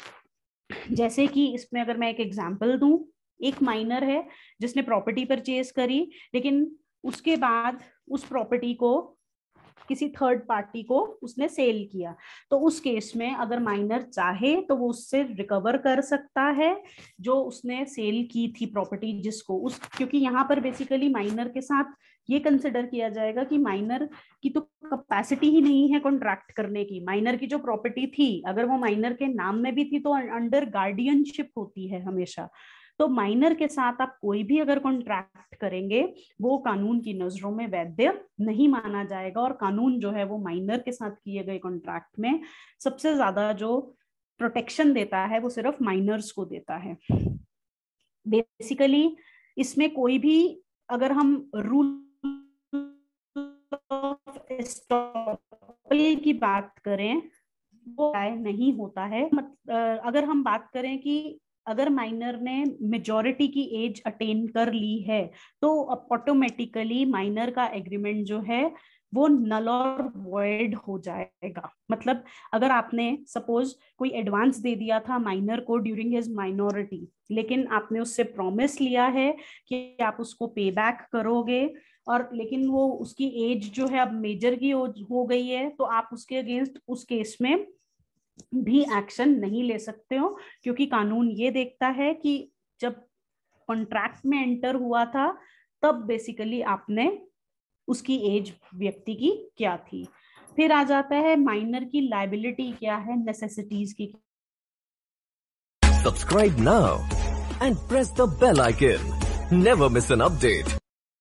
जैसे कि इसमें अगर मैं एक एग्जाम्पल दूं, एक माइनर है जिसने प्रॉपर्टी परचेज करी, लेकिन उसके बाद उस प्रॉपर्टी को किसी थर्ड पार्टी को उसने सेल किया, तो उस केस में अगर माइनर चाहे तो वो उससे रिकवर कर सकता है जो उसने सेल की थी प्रॉपर्टी जिसको उस, क्योंकि यहाँ पर बेसिकली माइनर के साथ ये कंसिडर किया जाएगा कि माइनर की तो कैपेसिटी ही नहीं है कॉन्ट्रैक्ट करने की। माइनर की जो प्रॉपर्टी थी अगर वो माइनर के नाम में भी थी तो अंडर गार्डियनशिप होती है हमेशा। तो माइनर के साथ आप कोई भी अगर कॉन्ट्रैक्ट करेंगे वो कानून की नजरों में वैध नहीं माना जाएगा, और कानून जो है वो माइनर के साथ किए गए कॉन्ट्रैक्ट में सबसे ज्यादा जो प्रोटेक्शन देता है वो सिर्फ माइनर्स को देता है। बेसिकली इसमें कोई भी अगर हम रूल ऑफ एस्टॉपेल की बात करें वो नहीं होता है। अगर हम बात करें कि अगर माइनर ने मेजॉरिटी की एज अटेन कर ली है तो ऑटोमेटिकली माइनर का एग्रीमेंट जो है वो नल और वॉइड हो जाएगा। मतलब अगर आपने सपोज कोई एडवांस दे दिया था माइनर को ड्यूरिंग हिज माइनॉरिटी, लेकिन आपने उससे प्रॉमिस लिया है कि आप उसको पे बैक करोगे, और लेकिन वो उसकी एज जो है अब मेजर की हो गई है, तो आप उसके अगेंस्ट उस केस में भी एक्शन नहीं ले सकते हो, क्योंकि कानून ये देखता है कि जब कॉन्ट्रैक्ट में एंटर हुआ था तब बेसिकली आपने उसकी एज व्यक्ति की क्या थी। फिर आ जाता है माइनर की लायबिलिटी क्या है, नेसेसिटीज की। Subscribe now and press the bell icon, never miss an update.